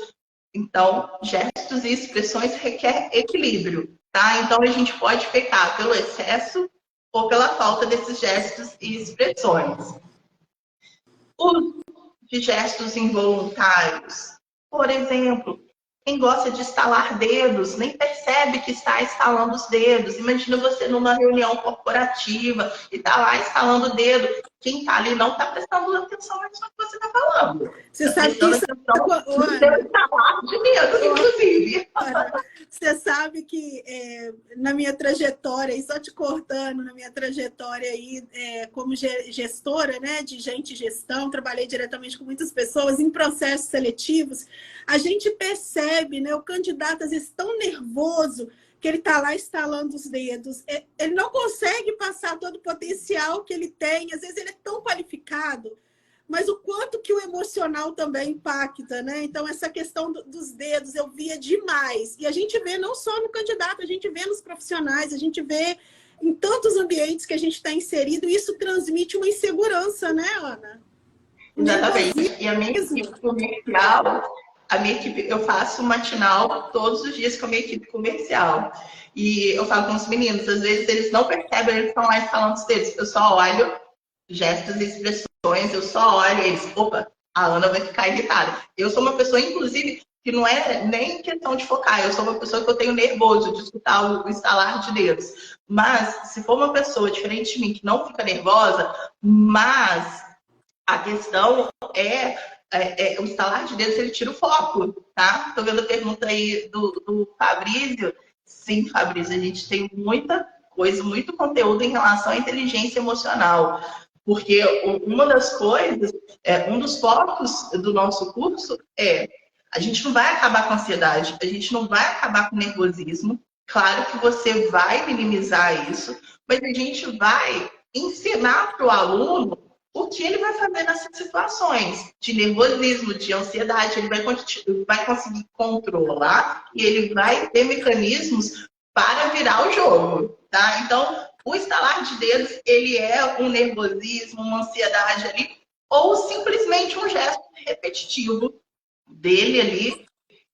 Então, gestos e expressões requer equilíbrio, tá? Então, a gente pode pecar pelo excesso ou pela falta desses gestos e expressões. Uso de gestos involuntários. Por exemplo, quem gosta de estalar dedos nem percebe que está estalando os dedos. Imagina você numa reunião corporativa e está lá estalando o dedo. Quem está ali não está prestando atenção nisso que você está falando. Você sabe que isso estalar de dedo, inclusive. Você sabe que na minha trajetória, e só te cortando, na minha trajetória aí como gestora, né, de gente e gestão, trabalhei diretamente com muitas pessoas em processos seletivos, a gente percebe, né, o candidato às vezes tão nervoso que ele está lá estalando os dedos, ele não consegue passar todo o potencial que ele tem, às vezes ele é tão qualificado, mas o quanto que o emocional também impacta, né? Então, essa questão dos dedos eu via demais. E a gente vê não só no candidato, a gente vê nos profissionais, a gente vê em tantos ambientes que a gente está inserido, e isso transmite uma insegurança, né, Ana? Exatamente. E a minha equipe comercial, eu faço matinal todos os dias com a minha equipe comercial. E eu falo com os meninos, às vezes eles não percebem, eles estão lá falando os dedos. Eu só olho gestos e expressões, eu só olho eles. Opa, a Ana vai ficar irritada. Eu sou uma pessoa, inclusive, que não é nem questão de focar. Eu sou uma pessoa que eu tenho nervoso de escutar o estalar de dedos. Mas, se for uma pessoa diferente de mim, que não fica nervosa, mas a questão o estalar de dedos, ele tira o foco, tá? Tô vendo a pergunta aí do Fabrício. Sim, Fabrício, a gente tem muita coisa, muito conteúdo em relação à inteligência emocional. Porque uma das coisas, um dos focos do nosso curso a gente não vai acabar com a ansiedade, a gente não vai acabar com o nervosismo. Claro que você vai minimizar isso, mas a gente vai ensinar para o aluno o que ele vai fazer nessas situações de nervosismo, de ansiedade. Ele vai conseguir controlar e ele vai ter mecanismos para virar o jogo, tá? Então, o estalar de dedos, ele é um nervosismo, uma ansiedade ali, ou simplesmente um gesto repetitivo dele ali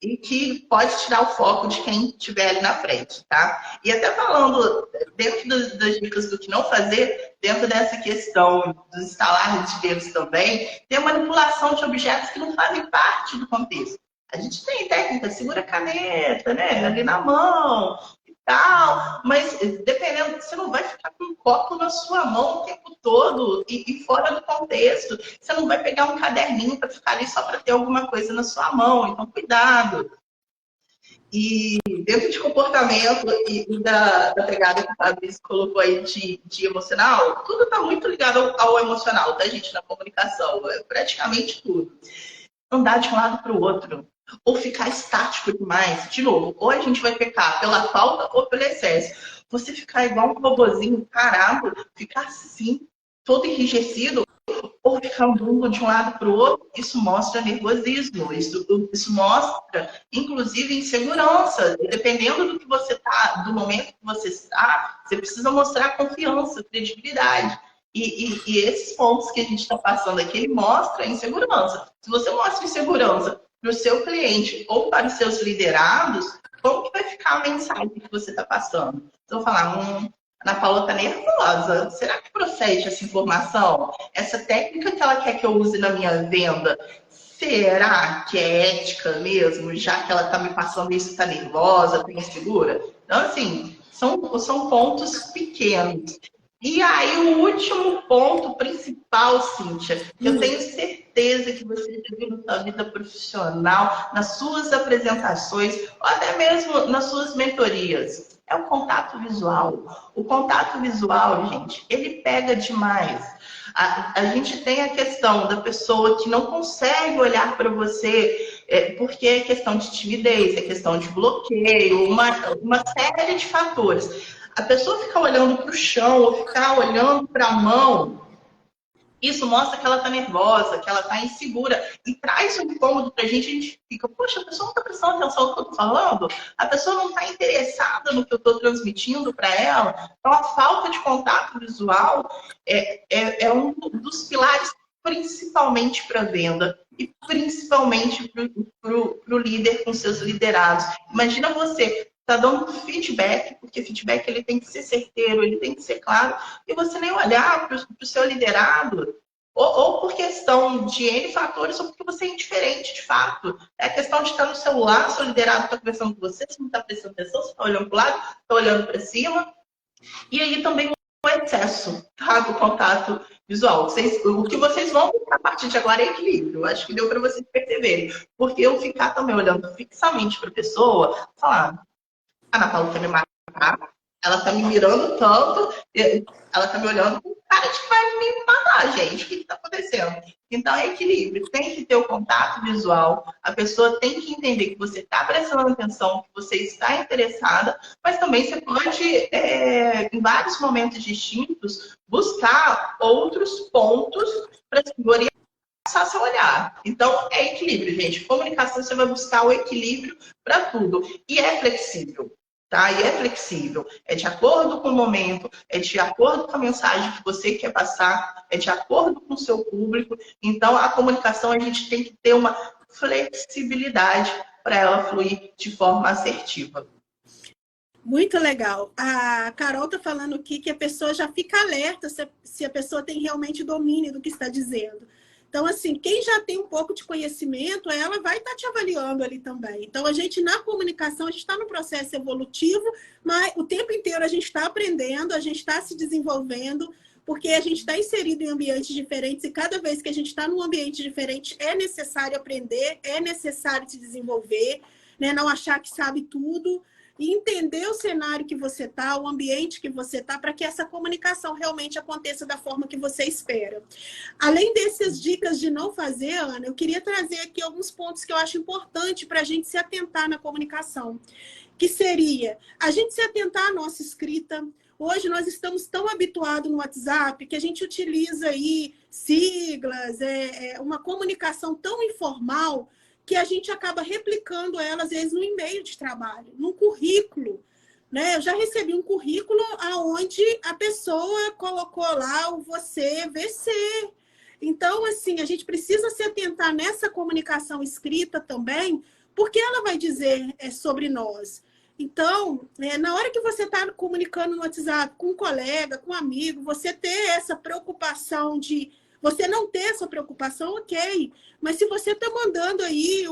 e que pode tirar o foco de quem estiver ali na frente, tá? E até falando, dentro das dicas do que não fazer, dentro dessa questão dos estalares de dedos também, tem a manipulação de objetos que não fazem parte do contexto. A gente tem técnica, segura a caneta, né, ali na mão e tal, mas dependendo, você não vai ficar com um copo na sua mão o tempo todo e fora do contexto. Você não vai pegar um caderninho para ficar ali só para ter alguma coisa na sua mão, então cuidado. E dentro de comportamento e da pegada que o Fabrício colocou aí de emocional, tudo está muito ligado ao emocional, tá, gente, na comunicação, praticamente tudo. Andar de um lado para o outro, ou ficar estático demais. De novo, ou a gente vai pecar pela falta ou pelo excesso. Você ficar igual um robozinho parado, ficar assim, todo enrijecido, ou ficar andando de um lado para o outro, isso mostra nervosismo, isso mostra, inclusive, insegurança. Dependendo do que você está, do momento que você está, você precisa mostrar confiança, credibilidade. E esses pontos que a gente está passando aqui, ele mostra insegurança. Se você mostra insegurança para o seu cliente ou para os seus liderados, como que vai ficar a mensagem que você está passando? Então, falar, Ana Paula está nervosa. Será que procede essa informação? Essa técnica que ela quer que eu use na minha venda, será que é ética mesmo? Já que ela está me passando isso, está nervosa, está insegura? Então, assim, são pontos pequenos. E aí, o último ponto principal, Cíntia, que eu tenho certeza que você já viu na sua vida profissional, nas suas apresentações, ou até mesmo nas suas mentorias, é o contato visual. O contato visual, gente, ele pega demais. A gente tem a questão da pessoa que não consegue olhar para você, porque é questão de timidez, é questão de bloqueio, uma série de fatores. A pessoa ficar olhando para o chão ou ficar olhando para a mão, isso mostra que ela está nervosa, que ela está insegura. E traz um incômodo para a gente fica, poxa, a pessoa não está prestando atenção no que eu estou falando? A pessoa não está interessada no que eu estou transmitindo para ela? Então, a falta de contato visual é um dos pilares, principalmente para a venda e principalmente para o líder com seus liderados. Imagina você tá dando feedback, porque feedback ele tem que ser certeiro, ele tem que ser claro, e você nem olhar para o seu liderado, ou por questão de N fatores, ou porque você é indiferente, de fato. É a questão de estar no celular, seu liderado está conversando com você, você não está prestando atenção, você está olhando para o lado, está olhando para cima. E aí também o excesso, tá, do contato visual. O que vocês vão a partir de agora é equilíbrio. Acho que deu para vocês perceberem. Porque eu ficar também olhando fixamente para a pessoa, falar, a Ana Paula quer me matar, ela tá me mirando tanto, ela tá me olhando com cara de que vai me matar, gente. O que tá acontecendo? Então é equilíbrio, tem que ter o contato visual, a pessoa tem que entender que você está prestando atenção, que você está interessada, mas também você pode, em vários momentos distintos, buscar outros pontos para se orientar seu olhar. Então, é equilíbrio, gente. Comunicação, você vai buscar o equilíbrio para tudo. E é flexível. Tá? E é flexível, é de acordo com o momento, é de acordo com a mensagem que você quer passar, é de acordo com o seu público. Então, a comunicação, a gente tem que ter uma flexibilidade para ela fluir de forma assertiva. Muito legal. A Carol está falando aqui que a pessoa já fica alerta se a pessoa tem realmente domínio do que está dizendo. Então, assim, quem já tem um pouco de conhecimento, ela vai estar te avaliando ali também. Então, a gente, na comunicação, a gente está no processo evolutivo, mas o tempo inteiro a gente está aprendendo, a gente está se desenvolvendo, porque a gente está inserido em ambientes diferentes e cada vez que a gente está num ambiente diferente, é necessário aprender, é necessário se desenvolver, né? Não achar que sabe tudo e entender o cenário que você está, o ambiente que você está, para que essa comunicação realmente aconteça da forma que você espera. Além dessas dicas de não fazer, Ana, eu queria trazer aqui alguns pontos que eu acho importante para a gente se atentar na comunicação, que seria a gente se atentar à nossa escrita. Hoje nós estamos tão habituados no WhatsApp que a gente utiliza aí siglas, uma comunicação tão informal que a gente acaba replicando ela, às vezes, no e-mail de trabalho, num currículo. Né? Eu já recebi um currículo onde a pessoa colocou lá o você, VC. Então, assim, a gente precisa se atentar nessa comunicação escrita também, porque ela vai dizer sobre nós. Então, na hora que você está comunicando no WhatsApp com um colega, com um amigo, você ter essa preocupação de... Você não ter essa preocupação, ok. Mas se você está mandando aí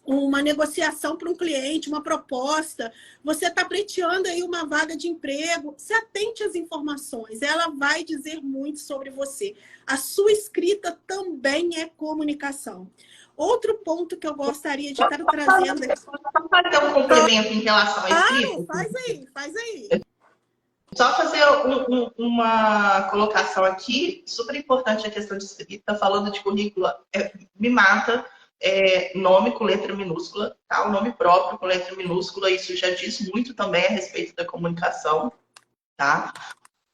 uma negociação para um cliente, uma proposta, você está pleiteando aí uma vaga de emprego, se atente às informações, ela vai dizer muito sobre você. A sua escrita também é comunicação. Outro ponto que eu gostaria de estar trazendo... Só fazer um complemento em relação à escrita. Faz aí. Só fazer uma colocação aqui, super importante a questão de escrita, falando de currículo, me mata, nome com letra minúscula, tá? O nome próprio com letra minúscula, isso já diz muito também a respeito da comunicação, tá?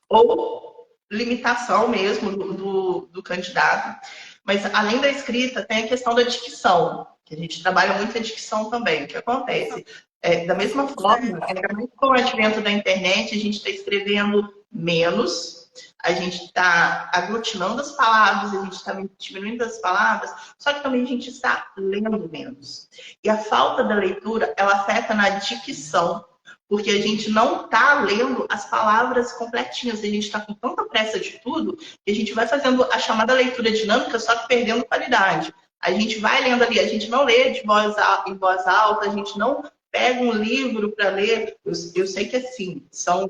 Ou limitação mesmo do candidato. Mas além da escrita, tem a questão da dicção, que a gente trabalha muito a dicção também. O que acontece? Da mesma forma, com o advento da internet, a gente está escrevendo menos, a gente está aglutinando as palavras, a gente está diminuindo as palavras, só que também a gente está lendo menos. E a falta da leitura, ela afeta na dicção, porque a gente não está lendo as palavras completinhas, a gente está com tanta pressa de tudo, que a gente vai fazendo a chamada leitura dinâmica, só que perdendo qualidade. A gente vai lendo ali, a gente não lê em voz alta, a gente não pega um livro para ler. Eu sei que assim,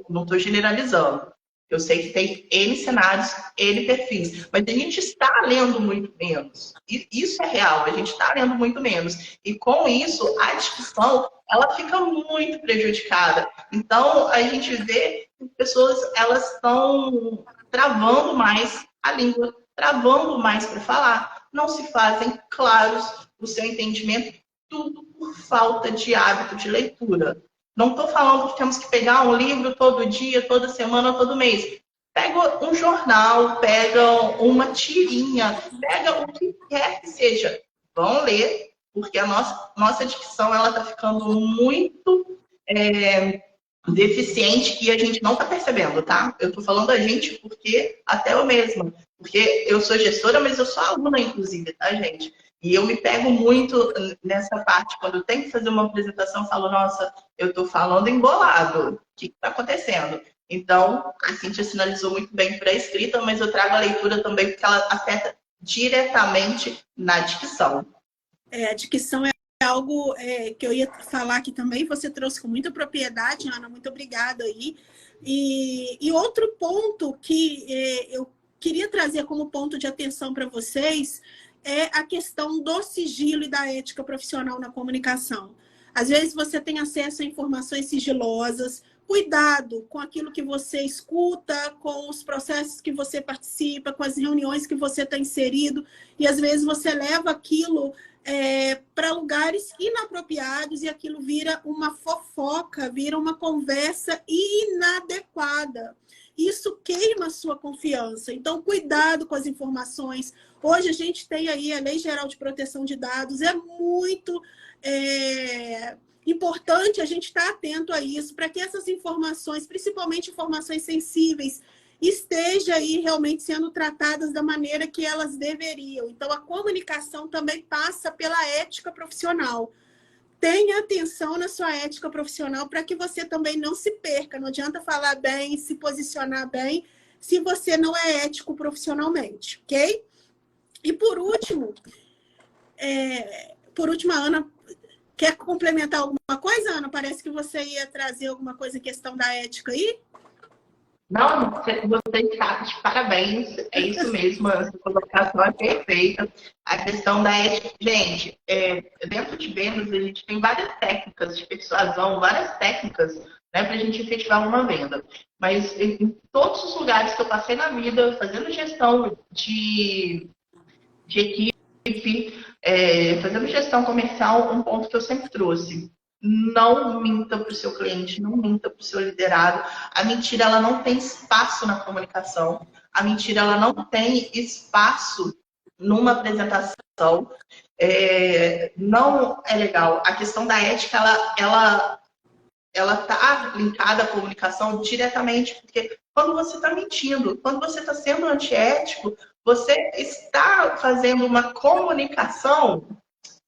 não estou generalizando. Eu sei que tem N cenários, N perfis, mas a gente está lendo muito menos. Isso é real, a gente está lendo muito menos. E com isso, a discussão, ela fica muito prejudicada. Então, a gente vê que pessoas, elas estão travando mais a língua, travando mais para falar. Não se fazem claros o seu entendimento, tudo por falta de hábito de leitura. Não estou falando que temos que pegar um livro todo dia, toda semana, todo mês. Pega um jornal, pega uma tirinha, pega o que quer que seja. Vão ler, porque a nossa dicção está ficando muito deficiente e a gente não está percebendo, tá? Eu estou falando a gente porque até eu mesma. Porque eu sou gestora, mas eu sou aluna, inclusive, tá, gente? E eu me pego muito nessa parte, quando eu tenho que fazer uma apresentação, eu falo, nossa, eu estou falando embolado, o que está acontecendo? Então, a Cíntia sinalizou muito bem para a escrita, mas eu trago a leitura também, porque ela afeta diretamente na dicção. A dicção é algo que eu ia falar aqui também, você trouxe com muita propriedade, Ana, muito obrigada aí. E outro ponto que eu queria trazer como ponto de atenção para vocês é a questão do sigilo e da ética profissional na comunicação. Às vezes você tem acesso a informações sigilosas, cuidado com aquilo que você escuta, com os processos que você participa, com as reuniões que você está inserido, e às vezes você leva aquilo para lugares inapropriados e aquilo vira uma fofoca, vira uma conversa inadequada. Isso queima a sua confiança. Então, cuidado com as informações. Hoje a gente tem aí a Lei Geral de Proteção de Dados. É muito importante a gente estar atento a isso, para que essas informações, principalmente informações sensíveis, estejam aí realmente sendo tratadas da maneira que elas deveriam. Então, a comunicação também passa pela ética profissional. Tenha atenção na sua ética profissional para que você também não se perca. Não adianta falar bem, se posicionar bem, se você não é ético profissionalmente, ok? E por último, a Ana quer complementar alguma coisa, Ana? Parece que você ia trazer alguma coisa em questão da ética aí. Não, você está de parabéns, é isso mesmo, a sua colocação é perfeita. A questão da ética, gente, dentro de vendas a gente tem várias técnicas de persuasão, várias técnicas, né, para a gente efetivar uma venda. Mas em todos os lugares que eu passei na vida, fazendo gestão de equipe, fazendo gestão comercial, um ponto que eu sempre trouxe. Não minta para o seu cliente, não minta para o seu liderado. A mentira ela não tem espaço na comunicação. A mentira ela não tem espaço numa apresentação. Não é legal. A questão da ética ela está linkada à comunicação diretamente, porque quando você está mentindo, quando você está sendo antiético, você está fazendo uma comunicação,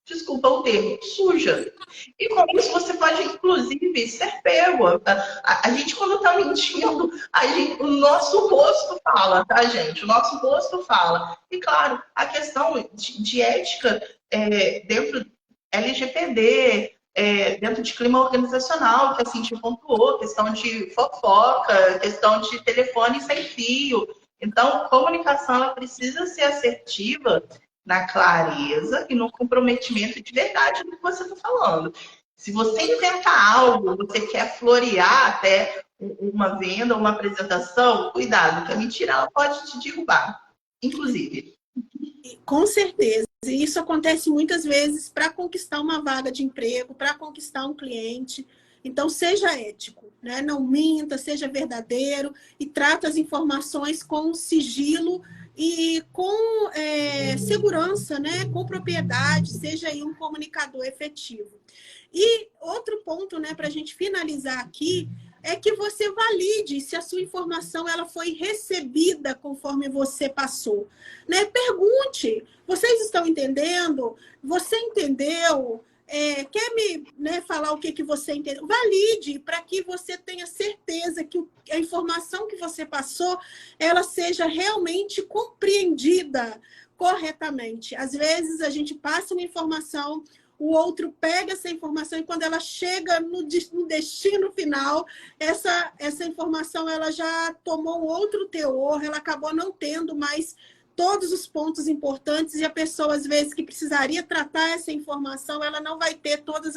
desculpa o termo, suja. E com isso você pode, inclusive, ser pego. A gente, quando está mentindo, o nosso rosto fala, tá, gente? O nosso rosto fala. E, claro, a questão de ética dentro LGPD, dentro de clima organizacional, que a Cintia pontuou, questão de fofoca, questão de telefone sem fio. Então, comunicação ela precisa ser assertiva na clareza e no comprometimento de verdade do que você está falando. Se você inventa algo, você quer florear até uma venda, uma apresentação, cuidado, que a mentira ela pode te derrubar, inclusive. Com certeza. E isso acontece muitas vezes para conquistar uma vaga de emprego, para conquistar um cliente. Então, seja ético, né? Não minta, seja verdadeiro e trata as informações com sigilo e com segurança, né? Com propriedade, seja aí um comunicador efetivo. E outro ponto, né, para a gente finalizar aqui, é que você valide se a sua informação ela foi recebida conforme você passou. Né? Pergunte, vocês estão entendendo? Você entendeu? Quer me falar o que você entendeu? Valide para que você tenha certeza que a informação que você passou ela seja realmente compreendida corretamente. Às vezes a gente passa uma informação, o outro pega essa informação e quando ela chega no destino final, essa informação ela já tomou um outro teor, ela acabou não tendo mais todos os pontos importantes e a pessoa, às vezes, que precisaria tratar essa informação, ela não vai ter todos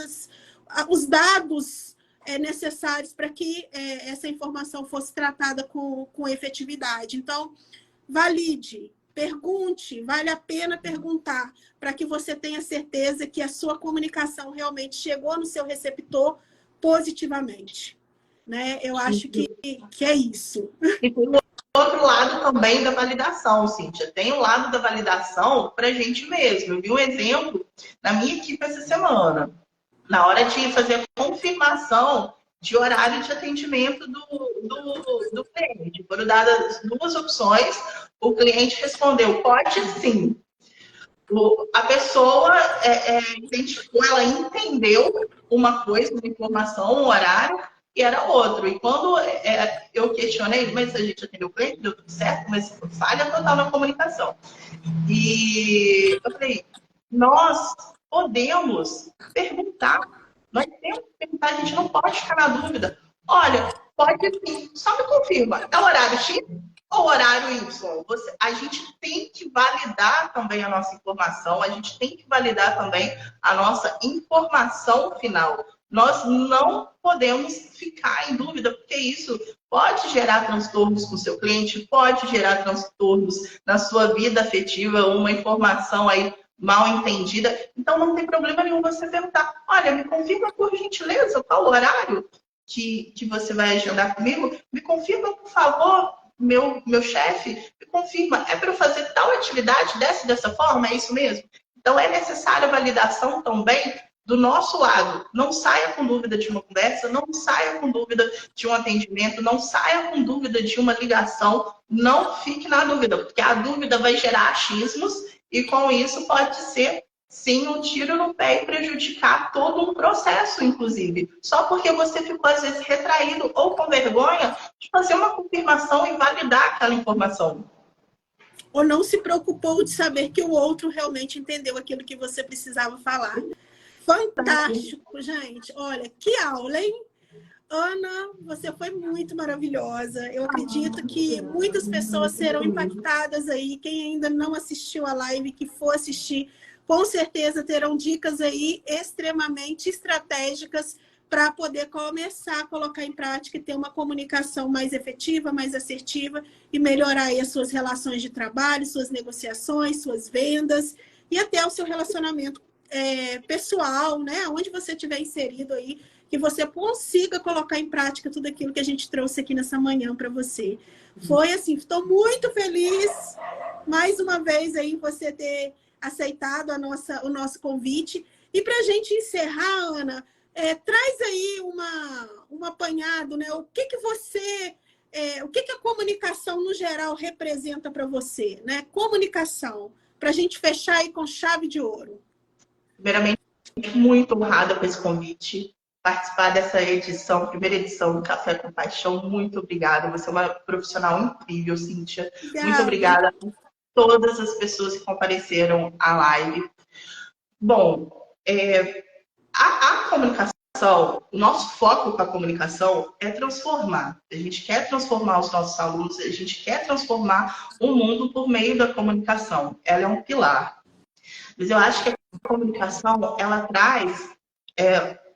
os dados necessários para que essa informação fosse tratada com efetividade. Então, valide. Pergunte, vale a pena perguntar, para que você tenha certeza que a sua comunicação realmente chegou no seu receptor positivamente. Né? Eu acho que é isso. E tem outro lado também da validação, Cíntia. Tem o lado da validação para a gente mesmo. Eu vi um exemplo na minha equipe essa semana. Na hora de fazer a confirmação de horário de atendimento do cliente. Foram dadas duas opções. O cliente respondeu, pode sim. A pessoa identificou, ela entendeu uma coisa, uma informação, um horário, e era outro. E quando eu questionei, mas a gente atendeu o cliente, deu tudo certo, mas falha total na comunicação. E eu falei, nós podemos perguntar, nós temos que perguntar, a gente não pode ficar na dúvida. Olha, pode sim, só me confirma, é o horário X ou horário Y? A gente tem que validar também a nossa informação, a gente tem que validar também a nossa informação final. Nós não podemos ficar em dúvida, porque isso pode gerar transtornos com o seu cliente, pode gerar transtornos na sua vida afetiva, uma informação aí mal entendida. Então, não tem problema nenhum você perguntar, olha, me confirma por gentileza qual o horário que você vai agendar comigo? Me confirma, por favor, meu chefe, me confirma, é para eu fazer tal atividade dessa forma? É isso mesmo? Então, é necessária a validação também do nosso lado. Não saia com dúvida de uma conversa, não saia com dúvida de um atendimento, não saia com dúvida de uma ligação, não fique na dúvida, porque a dúvida vai gerar achismos e com isso pode ser, sim, um tiro no pé e prejudicar todo um processo, inclusive. Só porque você ficou, às vezes, retraído ou com vergonha de fazer uma confirmação e validar aquela informação. ou não se preocupou de saber que o outro realmente entendeu aquilo que você precisava falar. Fantástico, gente. Olha, que aula, hein? Ana, você foi muito maravilhosa. Eu acredito que muitas pessoas serão impactadas aí. Quem ainda não assistiu a live, que for assistir, com certeza terão dicas aí extremamente estratégicas para poder começar a colocar em prática e ter uma comunicação mais efetiva, mais assertiva e melhorar aí as suas relações de trabalho, suas negociações, suas vendas e até o seu relacionamento pessoal, né? Onde você estiver inserido aí, que você consiga colocar em prática tudo aquilo que a gente trouxe aqui nessa manhã para você. Foi assim, estou muito feliz mais uma vez aí você ter aceitado o nosso convite. E para a gente encerrar, Ana, traz aí um apanhado, né? O que a comunicação no geral representa para você, né? Comunicação, para a gente fechar aí com chave de ouro. Primeiramente, muito honrada com esse convite, participar dessa edição, primeira edição do Café com Paixão. Muito obrigada. Você é uma profissional incrível, Cíntia. Obrigada. Muito obrigada a todas as pessoas que compareceram à live. Bom, a comunicação, o nosso foco com a comunicação é transformar. A gente quer transformar os nossos alunos, a gente quer transformar o mundo por meio da comunicação. Ela é um pilar. Mas eu acho que a comunicação, ela traz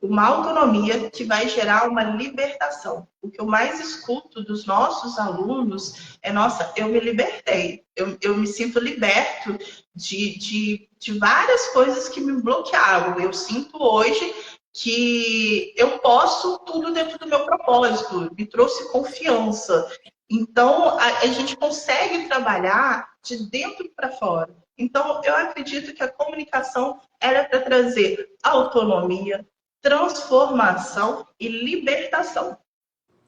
uma autonomia que vai gerar uma libertação. O que eu mais escuto dos nossos alunos é: nossa, eu me libertei, eu me sinto liberto de várias coisas que me bloqueavam. Eu sinto hoje que eu posso tudo dentro do meu propósito, me trouxe confiança. Então, a gente consegue trabalhar de dentro para fora. Então, eu acredito que a comunicação era para trazer autonomia, transformação e libertação.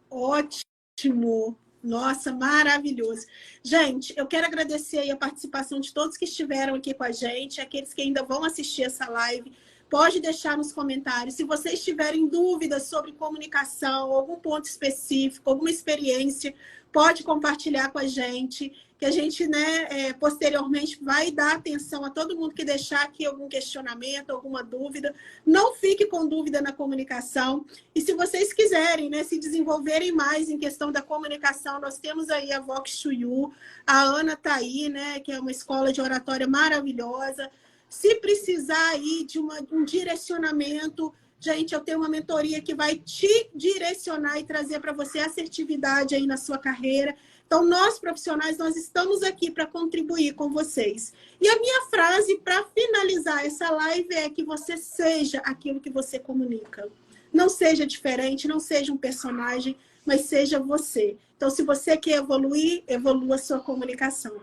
Ótimo! Nossa, maravilhoso. Gente, eu quero agradecer aí a participação de todos que estiveram aqui com a gente, aqueles que ainda vão assistir essa live. Pode deixar nos comentários. Se vocês tiverem dúvidas sobre comunicação, algum ponto específico, alguma experiência, pode compartilhar com a gente, que a gente, né, posteriormente vai dar atenção a todo mundo que deixar aqui algum questionamento, alguma dúvida. Não fique com dúvida na comunicação. E se vocês quiserem, né, se desenvolverem mais em questão da comunicação, nós temos aí a Vox to You, a Ana está aí, né, que é uma escola de oratória maravilhosa. Se precisar aí de um direcionamento, gente, eu tenho uma mentoria que vai te direcionar e trazer para você assertividade aí na sua carreira. Então, nós profissionais, nós estamos aqui para contribuir com vocês. E a minha frase para finalizar essa live é que você seja aquilo que você comunica. Não seja diferente, não seja um personagem, mas seja você. Então, se você quer evoluir, evolua a sua comunicação.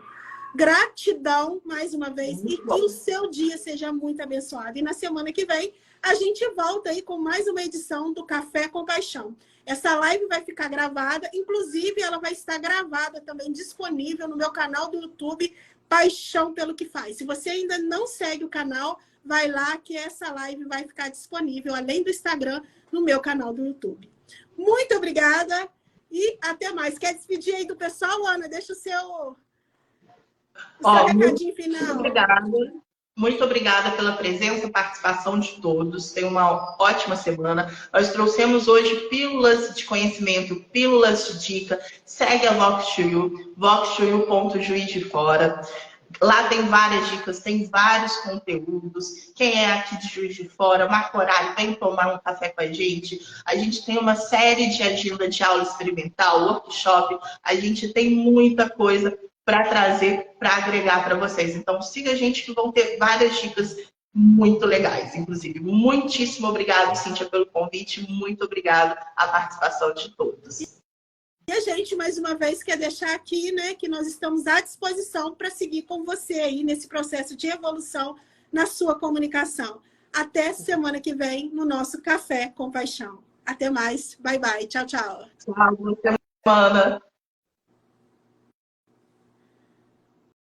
Gratidão, mais uma vez, e que o seu dia seja muito abençoado. E na semana que vem, a gente volta aí com mais uma edição do Café com Paixão. Essa live vai ficar gravada, inclusive ela vai estar gravada também, disponível no meu canal do YouTube, Paixão pelo que Faz. Se você ainda não segue o canal, vai lá que essa live vai ficar disponível, além do Instagram, no meu canal do YouTube. Muito obrigada e até mais. Quer despedir aí do pessoal, Ana? Deixa o seu recadinho final. Muito obrigada pela presença e participação de todos. Tenham uma ótima semana. Nós trouxemos hoje pílulas de conhecimento, pílulas de dica. Segue a Vox to You, voxtoyou.juiz de fora. Lá tem várias dicas, tem vários conteúdos. Quem é aqui de Juiz de Fora, marca horário, vem tomar um café com a gente. A gente tem uma série de agenda de aula experimental, workshop. A gente tem muita coisa para trazer, para agregar para vocês. Então, siga a gente que vão ter várias dicas muito legais, inclusive. Muitíssimo obrigado, Cíntia, pelo convite. Muito obrigado à participação de todos. E a gente, mais uma vez, quer deixar aqui, né, que nós estamos à disposição para seguir com você aí nesse processo de evolução na sua comunicação. Até semana que vem no nosso Café com Paixão. Até mais. Bye, bye. Tchau, tchau. Tchau, boa semana.